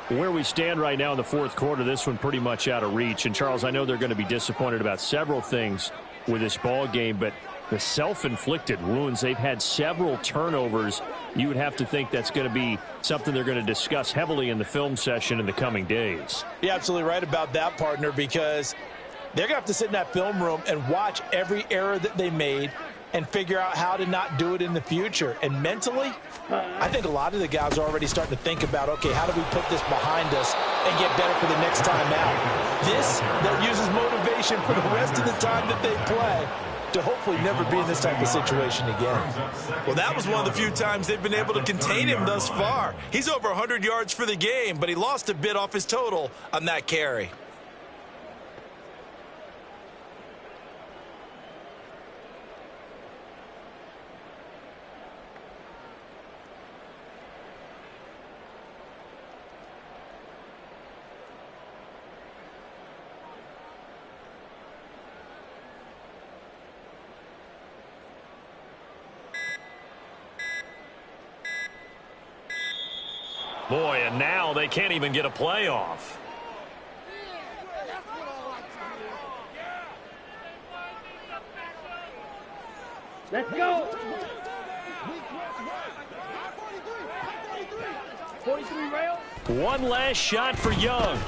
Where we stand right now in the 4th quarter, this one pretty much out of reach. And, Charles, I know they're going to be disappointed about several things with this ball game, but the self-inflicted wounds, they've had several turnovers. You would have to think that's going to be something they're going to discuss heavily in the film session in the coming days. You're absolutely right about that, partner, because they're going to have to sit in that film room and watch every error that they made and figure out how to not do it in the future. And mentally, I think a lot of the guys are already starting to think about, okay, how do we put this behind us and get better for the next time out? This, that uses motivation for the rest of the time that they play to hopefully never be in this type of situation again. Well, that was one of the few times they've been able to contain him thus far. He's over 100 yards for the game, but he lost a bit off his total on that carry. Boy, and now they can't even get a playoff. Let's go. 43 rail. One last shot for Young.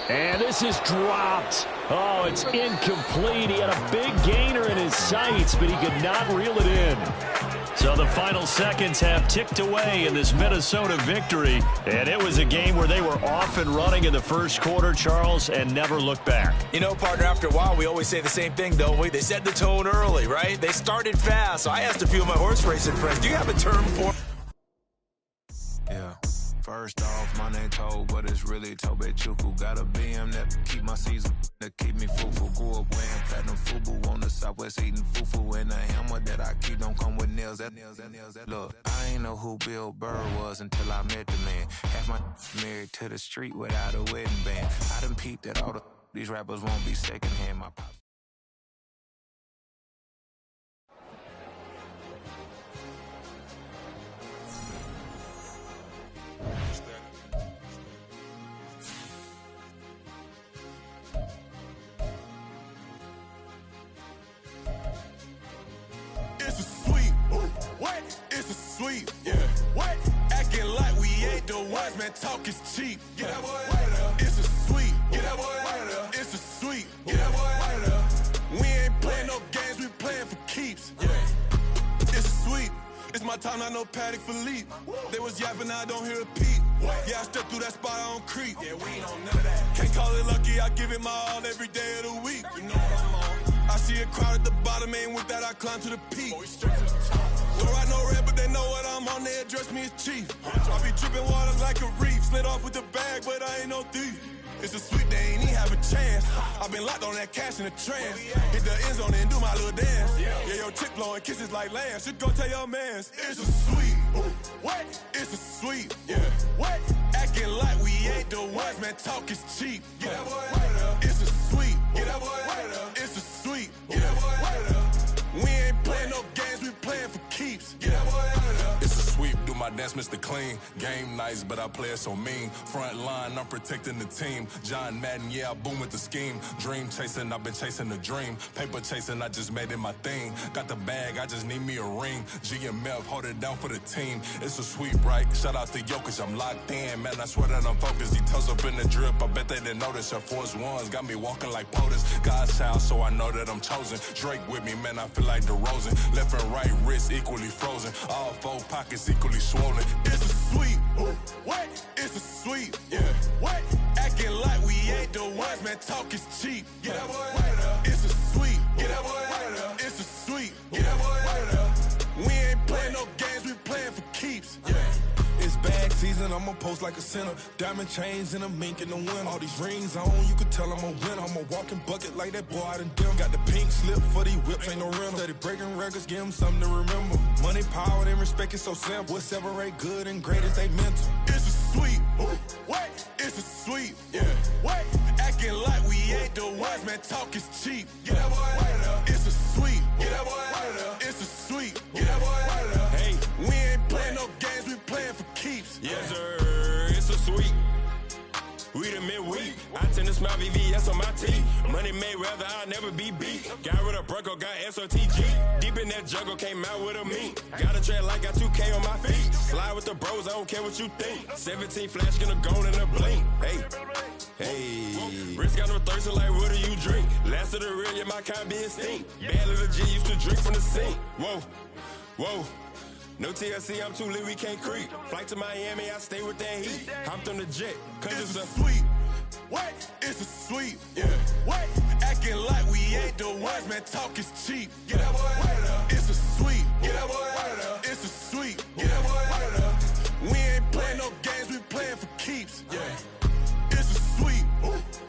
And this is dropped. Oh, it's incomplete. He had a big gainer in his sights, but he could not reel it in. So the final seconds have ticked away in this Minnesota victory. And it was a game where they were off and running in the first quarter, Charles, and never looked back. You know, partner, after a while, we always say the same thing, don't we? They set the tone early, right? They started fast. So I asked a few of my horse racing friends, do you have a term for... Yeah. First off, my name Toad, but it's really Tobe Chuku. Got a BM that keep my season, that keep me fruitful. Grew up wearing platinum FUBU on the Southwest eating fufu. And a hammer that I keep don't come with nails. Look, I ain't know who Bill Burr was until I met the man. Half my married to the street without a wedding band. I done peeped that all these rappers won't be secondhand. My pops. It's a sweep. What? It's a sweep. Yeah. What? Acting like we ain't the ones, man. Talk is cheap. Get that boy out of there. It's a sweep. Get that boy out of there. It's a sweep. Get that boy out of there. We ain't playing no games. We playing for keeps. Yeah. It's a sweep. It's my time, I know Patek Philippe. They was yapping, I don't hear a peep. Yeah, I stepped through that spot, I don't creep. Yeah, we ain't on none of that. Can't call it lucky, I give it my all every day of the week. You know what I'm on. I see a crowd at the bottom, and with that I climb to the peak. Don't write no red, but they know what I'm on, they address me as chief. I be dripping water like a reef, slid off with the bag, but I ain't no thief. It's a sweep, they ain't even have a chance. I've been locked on that cash in a trance. Hit the end zone and do my little dance. Yeah, your chick blowing kisses like lambs. Should go tell your mans. It's a sweep. What? It's a sweep. Yeah. What? Acting like we ain't the ones, man. Talk is cheap. Get that boy out of there. It's a sweep. Get that boy out of there. It's a sweep. Get that boy out of there. We ain't playing no games, we playing for keeps. Get that boy out of there. It's a sweep, do my dance, Mr. Clean. Game nice, but I play it so mean. Front line, I'm protecting the team. John Madden, yeah, I boom with the scheme. Dream chasing, I've been chasing the dream. Paper chasing, I just made it my thing. Got the bag, I just need me a ring. GMF, hold it down for the team. It's a sweep, right? Shout out to Jokic, I'm locked in. Man, I swear that I'm focused. He toes up in the drip, I bet they didn't notice. Air Force Ones got me walking like POTUS. God's child, so I know that I'm chosen. Drake with me, man, I feel like DeRozan. Left and right wrist equally frozen. All four pockets equally swollen. It's a sweep. What? It's a sweep. Yeah. What? Acting like we ain't the ones, man. Talk is cheap. Get that boy out of there. It's a sweep. Get that boy out of there. It's a sweep. Get that boy out of there. We ain't playing no games, we playing for keeps. Yeah. It's bag season, I'ma post like a sinner. Diamond chains and a mink in the wind. All these rings on, you could tell I'm a winner. I'm a walking bucket like that boy out in dim. Got the pink slip for these whips, ain't no rental. Steady breaking records, give them something to remember. Money, power, and respect is so simple. What separate good and great is they mental. It's a sweep. What? It's a sweep. Yeah. What? Acting like we ain't the ones, man. Talk is cheap. Get that boy out of there. It's a sweep. Get that boy out of there. It's a sweep. Get that boy out of there. Hey, we ain't playing no games, we playing for keeps. Yes, sir. It's a sweep. We the midweek. I tend to smile VVS on my teeth. Money made rather I'll never be beat. Got rid of Bronco, got SOTG. Deep in that jungle, came out with a meat. Got a trail like got 2K on my feet. Slide with the bros, I don't care what you think. 17 flash, gonna go in a blink. Hey. Hey, Rich got no thirsting like what do you drink? Last of the real, yeah, my kind be extinct. Bad little G used to drink from the sink. Whoa, whoa. No TLC, I'm too lit, we can't creep. Flight to Miami, I stay with that heat. Hopped on the jet, cause it's a sweep. What? It's a sweep. Yeah. What? Acting like we ain't the ones, man. Talk is cheap. Get that boy out of there. It's a sweep. Get that boy out of there. It's a sweep. Get that boy out of there. We ain't playing no games, we playing for keeps. Yeah. It's a sweep.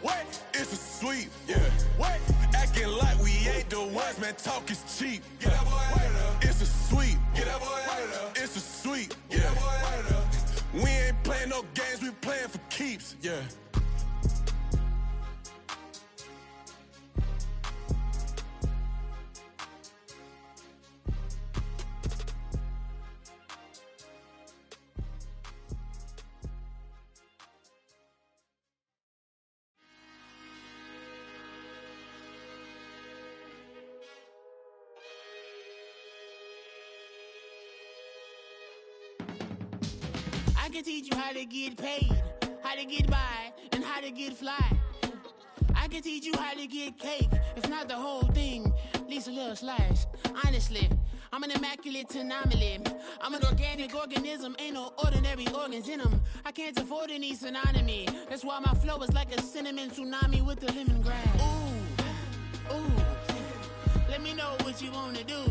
What? It's a sweep. Yeah. What? Acting like we ain't the ones, man. Talk is cheap. Get that boy out of there. It's a sweep. Get that boy out of there. It's a sweep. Get that boy out of there. We ain't playing no games, we playing for keeps. Yeah. can teach you how to get paid, how to get by, and how to get fly. I can teach you how to get cake, if not the whole thing, at least a little slice. Honestly, I'm an immaculate anomaly. I'm an organic organism, ain't no ordinary organs in them. I can't afford any synonymy. That's why my flow is like a cinnamon tsunami with the lemongrass. Ooh, ooh, let me know what you wanna do.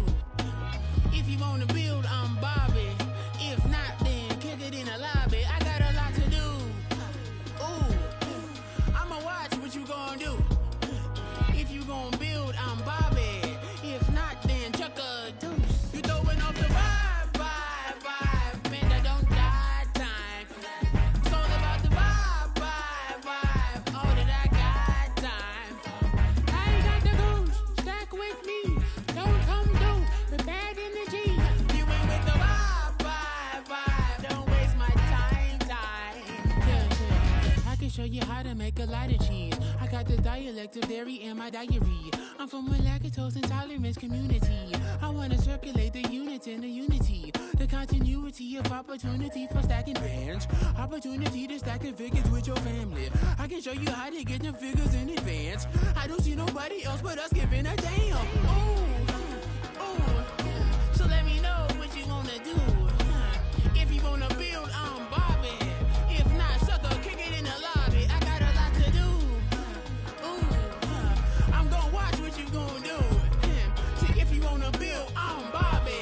If you wanna build, I'm Bobby. If not, then kick it in the lobby. I got a lot to do. Ooh, I'ma watch what you gonna do. If you gonna build, I'm Bobby. If not, then chuck a deuce. You throwing off the vibe, vibe, vibe. Man, I don't die time. It's all about the vibe, vibe, vibe. All that I got time. I ain't got the goose. Stack with me. Don't come through with bad energy. You ain't with the vibe, vibe, vibe. Don't waste my time. Yeah. I can show you how to make a lot of cheese. I got the dialect of dairy in my diary. I'm from a lactose intolerance community. I wanna circulate the units in the unity. The continuity of opportunity for stacking bands. Opportunity to stack the figures with your family. I can show you how to get the figures in advance. I don't see nobody else but us giving a damn. Ooh, ooh. So let me know what you wanna do. If you wanna build, I'm Bobby. If not, sucker, kick it in the lobby. I got a lot to do. I'm gonna watch what you gonna do. See, if you wanna build, I'm Bobby.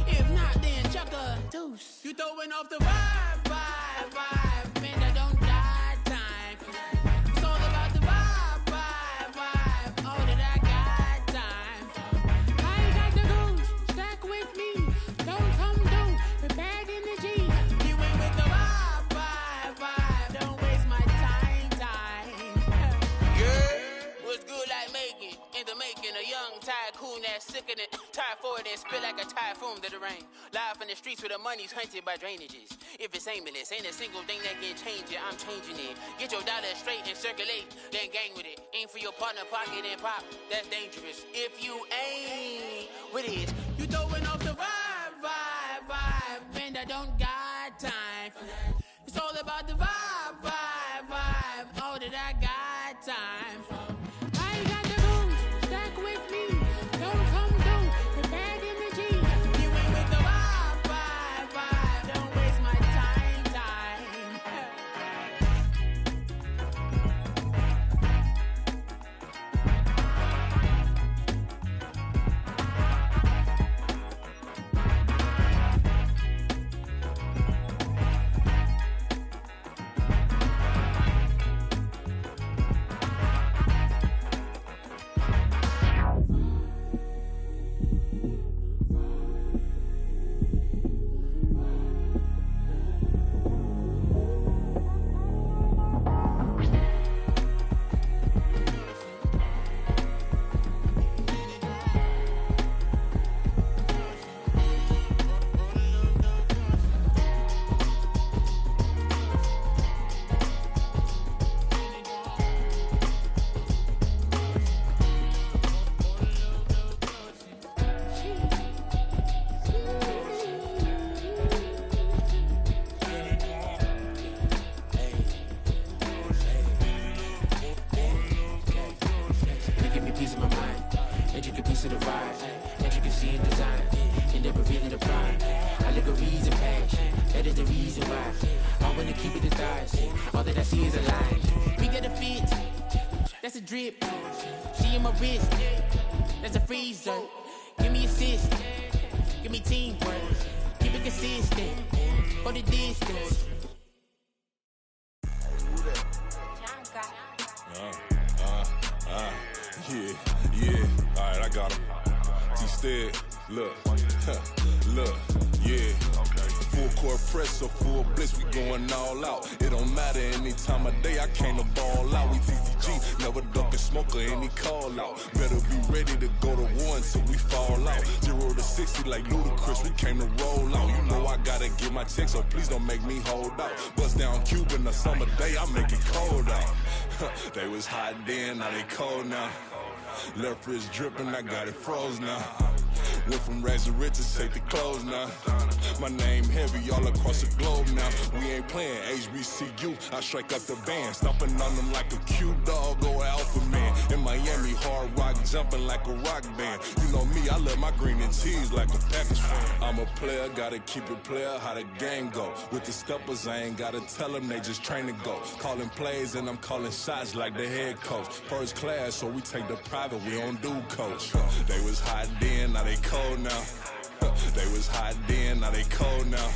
If not, then chuck a deuce. You throwing off the vibe, vibe, vibe. Man, I don't die time. It's all about the vibe, vibe, vibe. All that I got time. I ain't got the goose. Stack with me. Don't come through with bad energy. You ain't with the vibe, vibe, vibe. Don't waste my time. Yeah. What's good like making? Into making a young tycoon that's sick in it. Tire forward and spit like a typhoon to the rain. Live in the streets where the money's hunted by drainages. If it's aimless, ain't a single thing that can change it. I'm changing it. Get your dollar straight and circulate, then gang with it. Aim for your partner, pocket and pop. That's dangerous. If you ain't with it, you throwing off the vibe, vibe, vibe. Man, I don't got time for that. It's all about the vibe, vibe, vibe. All that I got time for. I ain't got the goose. Stack with me. Don't come through with bad energy. You ain't with the vibe, vibe, vibe. Don't waste my time. That's a drip. She in my wrist. That's a freezer. Give me assist. Give me teamwork. Keep it consistent. For the distance. Yeah. Alright, I got him. T-Stead, look, yeah. Full court press or full blitz, we going all out. It don't matter any time of day, I came to ball out. We TCG, never duck a smoke or any call out. Better be ready to go to war until we fall out. 0 to 60 like Ludacris, we came to roll out. You know I gotta get my check, so please don't make me hold out. Bust down Cuban a summer day, I make it cold out. They was hot then, now they cold now. Left wrist dripping, I got it froze now. Went from rags to riches, take the clothes now. My name heavy all across the globe now. We ain't playing HBCU, I strike up the band. Stomping on them like a cute dog or alpha man. In Miami, hard rock jumping like a rock band. You know me, I love my green and cheese like a Packers fan. I'm a player, gotta keep it player, how the game go. With the steppers, I ain't gotta tell them, they just train to go. Calling plays and I'm calling shots like the head coach. First class, so we take the private, we don't do coach. They was hot then, now they cold now. They was hot then, now they cold now.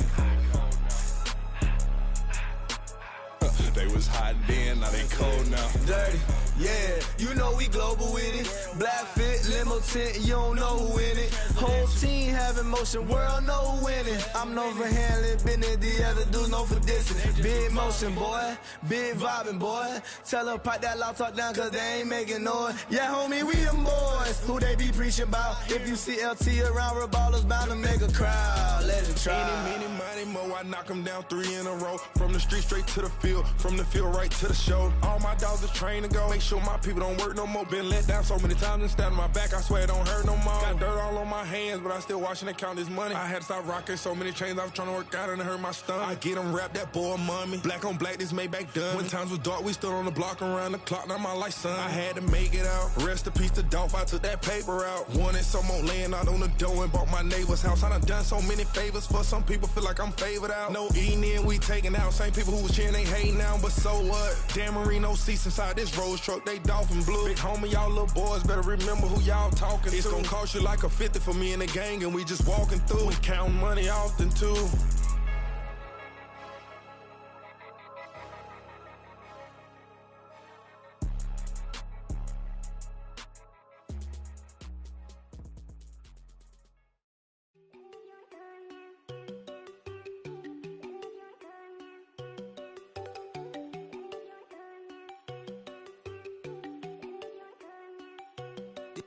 They was hot then, now they cold now. Dirty, yeah, you know we global with it. Black fit, limo tint, you don't know who in it. Whole team having motion, world know who winning. I'm known for handling business, the other dudes known for dissing. Big motion, boy, big vibing, boy. Tell her pipe that loud talk down, cause they ain't making noise. Yeah, homie, we them boys, who they be preaching about. If you see LT around, Reballers bound to make a crowd. Let it try. Any, money, mo, I knock them down 3 in a row. From the street straight to the field, from the field right to the show. All my dogs are trained to go. Make sure my people don't work no more. Been let down so many times and stand on my back. I swear it don't hurt no more. Got dirt all on my hands, but I still watching and count this money. I had to stop rocking so many chains. I was trying to work out and it hurt my stomach. I get them rap, that boy mommy. Black on black, this Maybach done. When times was dark, we stood on the block around the clock. Now my life, son. I had to make it out. Rest in peace to Dolph. I took that paper out. Wanted some more laying out on the dough and bought my neighbor's house. I done so many favors for some people. Feel like I'm favored out. No eating in, we taking out. Same people who was cheering, they hating now, but so what? Dan Marino seats inside this Rolls truck, they dolphin blue. Big homie, y'all little boys better remember who y'all talking to. It's gonna cost you like a 50 for me and the gang, and we just walking through. We counting money often too.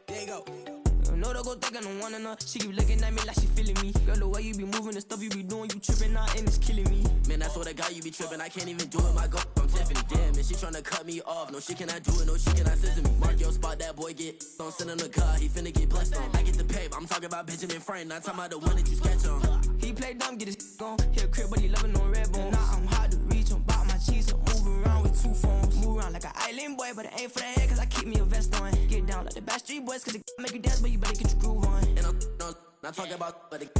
There you go. No, don't go think I don't want enough. She keep looking at me like she feeling me. Girl, the way you be moving, the stuff you be doing, you tripping out and it's killing me. Man, that's what I got, you be tripping. I can't even do it, my girl. I'm Tiffany. Damn, and she tryna cut me off. No, she cannot do it, no, she cannot scissor me. Mark your spot, that boy get. Don't send him the car, he finna get blessed on. I get the pay, I'm talking about Benjamin Franklin, not talking about the one that you sketch on. He play dumb, get his gone. Hit a crib, but he loving on red bone. Nah, I'm hard to reach, I'm about my cheese. I'm moving around with 2 phones. Move around like an island boy, but it ain't for the head, cause I keep me a vest on. Get down like the Backstreet Boys, cause it make you dance, but you better get your groove on. And I'm not talking about, but it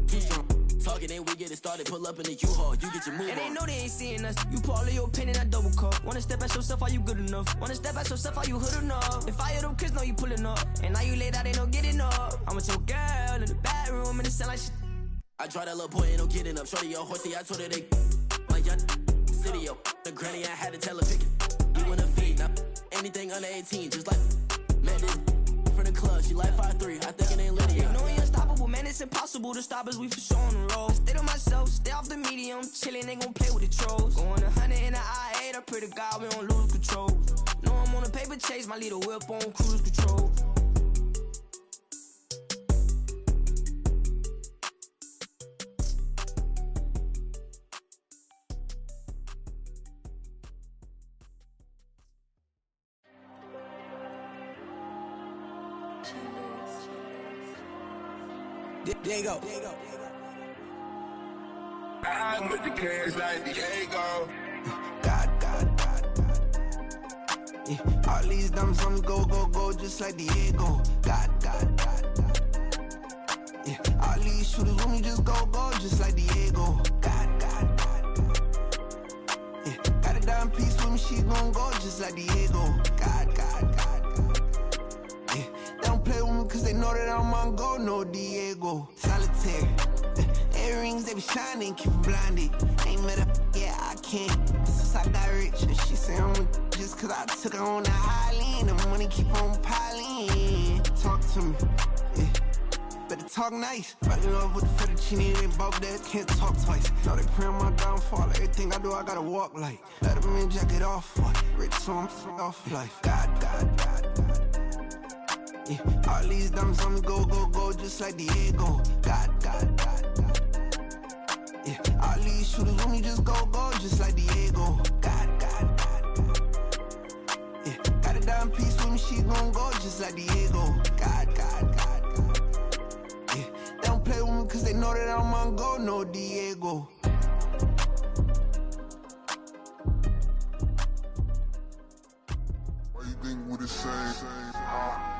too strong. Talking, then we get it started, pull up in the U-Haul, you get your move on. And they know they ain't seeing us, you pull all of your pen in that double cup. Wanna step at yourself, are you good enough? Wanna step at yourself, are you hood enough? If I hear them kids, know you pulling up. And now you laid out, they don't get enough. I'm with your girl in the bedroom, and it sound like shit. I try that little boy, ain't no getting up. Shorty, your horsey, I told her they like young city, yo. The granny, I had to tell her pick it. You wanna feed, now anything under 18, just like met it from the club. She like 5'3", I think it ain't Lydia. You know we unstoppable, man, it's impossible to stop us, we for sure on the road. Stay to myself, stay off the medium, chillin', ain't gon' play with the trolls. Going 100 in the I-8, I pray to God we don't lose control. Know I'm on a paper chase, my little whip on cruise control. There you go. I'm with the cash like Diego. God. Yeah, all these dumps on go, just like Diego. God. Yeah, all these shooters with me just go, just like Diego. God. Yeah, got a dime piece with me, she gon' go just like Diego. God. Yeah, they don't play with me cause they know that I'm on go, no Diego. Solitaire. Earrings, they be shining, keep blinded. Ain't met her, yeah, I can't. Since I got rich, and she say I'm just cause I took her on the island. The money keep on piling. Talk to me, yeah. Better talk nice. Fucking up with the fettuccine, they both dead, can't talk twice. Now they praying my downfall. Everything I do, I gotta walk like. Let them in, jacket off, what? Rich, so I'm off life. God. Yeah, all these dumps on me go, just like Diego. God. Yeah, all these shooters with me just go, just like Diego. God. Yeah, got a dime piece with me, she gon' go just like Diego. God. they know that I'm on go, no Diego. Why you think we're the same?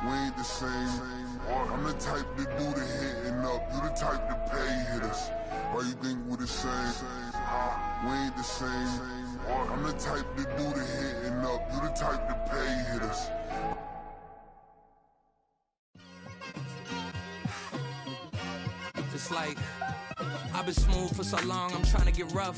We ain't the same. I'm the type to do the hitting up, you the type to pay hitters. Why you think we're the same? We ain't the same. I'm the type to do the hitting up, you the type to pay hitters. It's like, I've been smooth for so long, I'm trying to get rough.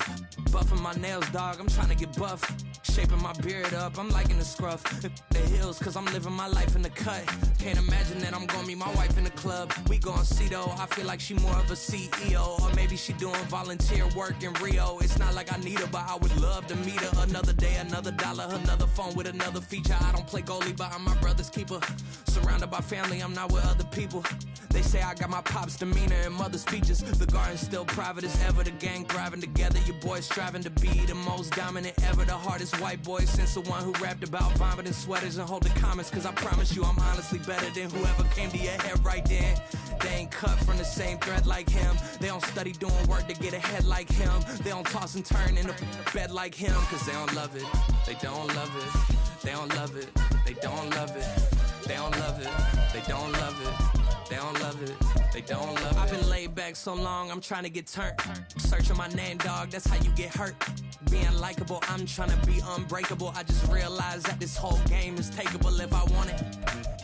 Buffing my nails, dog, I'm trying to get buff. Shaping my beard up, I'm liking the scruff. The hills, cause I'm living my life in the cut. Can't imagine that I'm gonna meet my wife in the club. We gon' see though, I feel like she more of a CEO. Or maybe she doing volunteer work in Rio. It's not like I need her, but I would love to meet her. Another day, another dollar, another phone with another feature. I don't play goalie, but I'm my brother's keeper. Surrounded by family, I'm not with other people. They say I got my pop's demeanor and mother's features. The garden's still private as ever, the gang thriving together. Your boys striving to be the most dominant ever. The hardest white boy since the one who rapped about vomiting sweaters and holding comments. Cause I promise you I'm honestly better than whoever came to your head right then. They ain't cut from the same thread like him. They don't study doing work to get ahead like him. They don't toss and turn in a bed like him. Cause they don't love it, they don't love it. They don't love it, they don't love it. They don't love it, they don't love it. They don't love it, they don't love it. I've been laid back so long, I'm trying to get turned. Searching my name, dog, that's how you get hurt. Being likable, I'm trying to be unbreakable. I just realized that this whole game is takeable if I want it.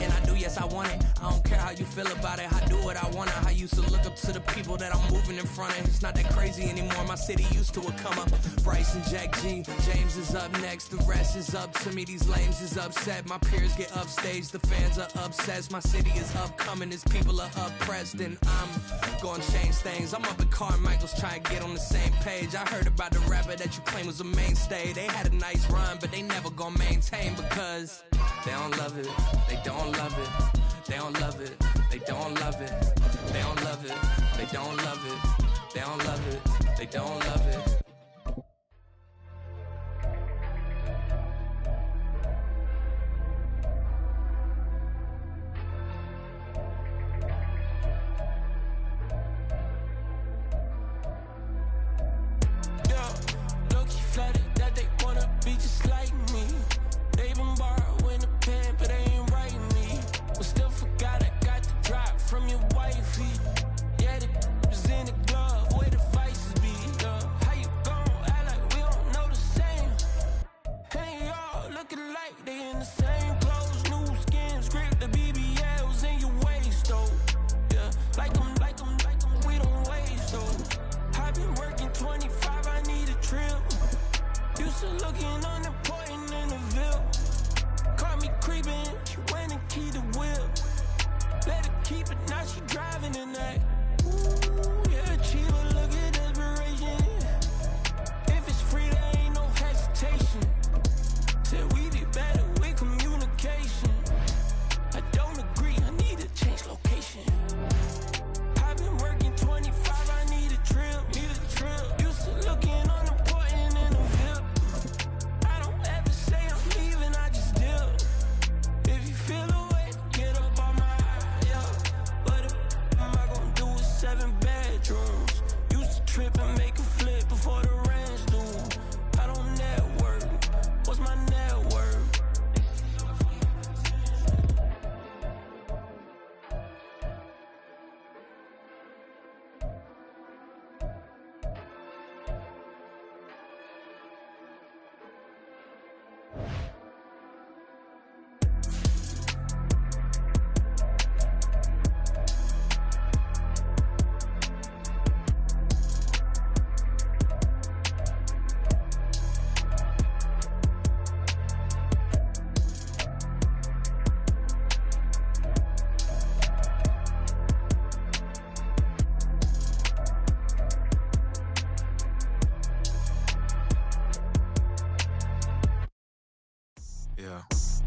And I do, yes, I want it. I don't care how you feel about it, I do what I want it. I used to look up to the people that I'm moving in front of. It's not that crazy anymore, my city used to a come up. Bryce and Jack G, James is up next. The rest is up to me, these lames is upset. My peers get upstaged, the fans are obsessed. My city is upcoming, it's people are oppressed, and I'm gonna change things. I'm up at Carmichael's trying to get on the same page. I heard about the rapper that you claim was a mainstay. They had a nice run, but they never gonna maintain because they don't love it, they don't love it, they don't love it, they don't love it, they don't love it, they don't love it, they don't love it, they don't love it.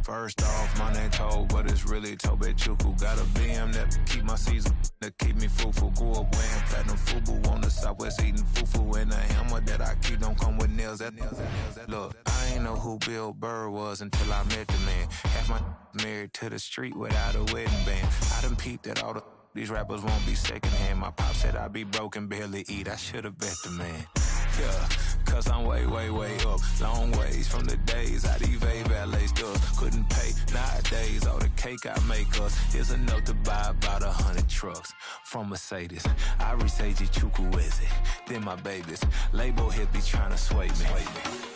First off, my name Toad, but it's really Tobe Chuku. Got a BM that keep my season, that keep me fruitful. Grew up wearing platinum FUBU on the Southwest, eating fufu. And a hammer that I keep don't come with nails. Look, I ain't know who Bill Burr was until I met the man. Half my married to the street without a wedding band. I done peeped at all the These rappers won't be secondhand. My pop said I'd be broke and barely eat. I should've bet the man. Yeah, cause I'm way, way, way up. Long ways from the days I eBay valet stuff. Couldn't pay nowadays. All the cake I make us is enough to buy about 100 trucks. From Mercedes, I resage Chukwueze. Then my babies, label hit be trying to sway me.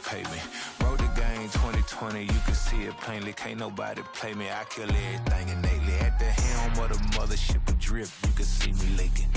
Pay me. Wrote the game 2020, you can see it plainly. Can't nobody play me. I kill everything innately. At the helm of the mothership of drip, you can see me leaking.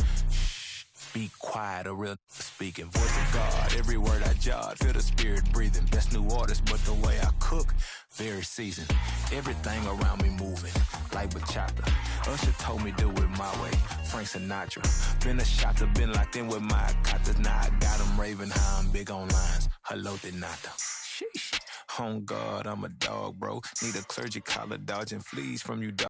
Be quiet, a real speaking. Voice of God, every word I jot. Feel the spirit breathing. Best new artist, but the way I cook, very seasoned. Everything around me moving, like bachata. Usher told me do it my way. Frank Sinatra. Been a shotter, been locked in with my katas. Now I got them raving how I'm big on lines. Hello, de nada. Sheesh. On God, I'm a dog, bro. Need a clergy collar, dodging fleas from you, dog.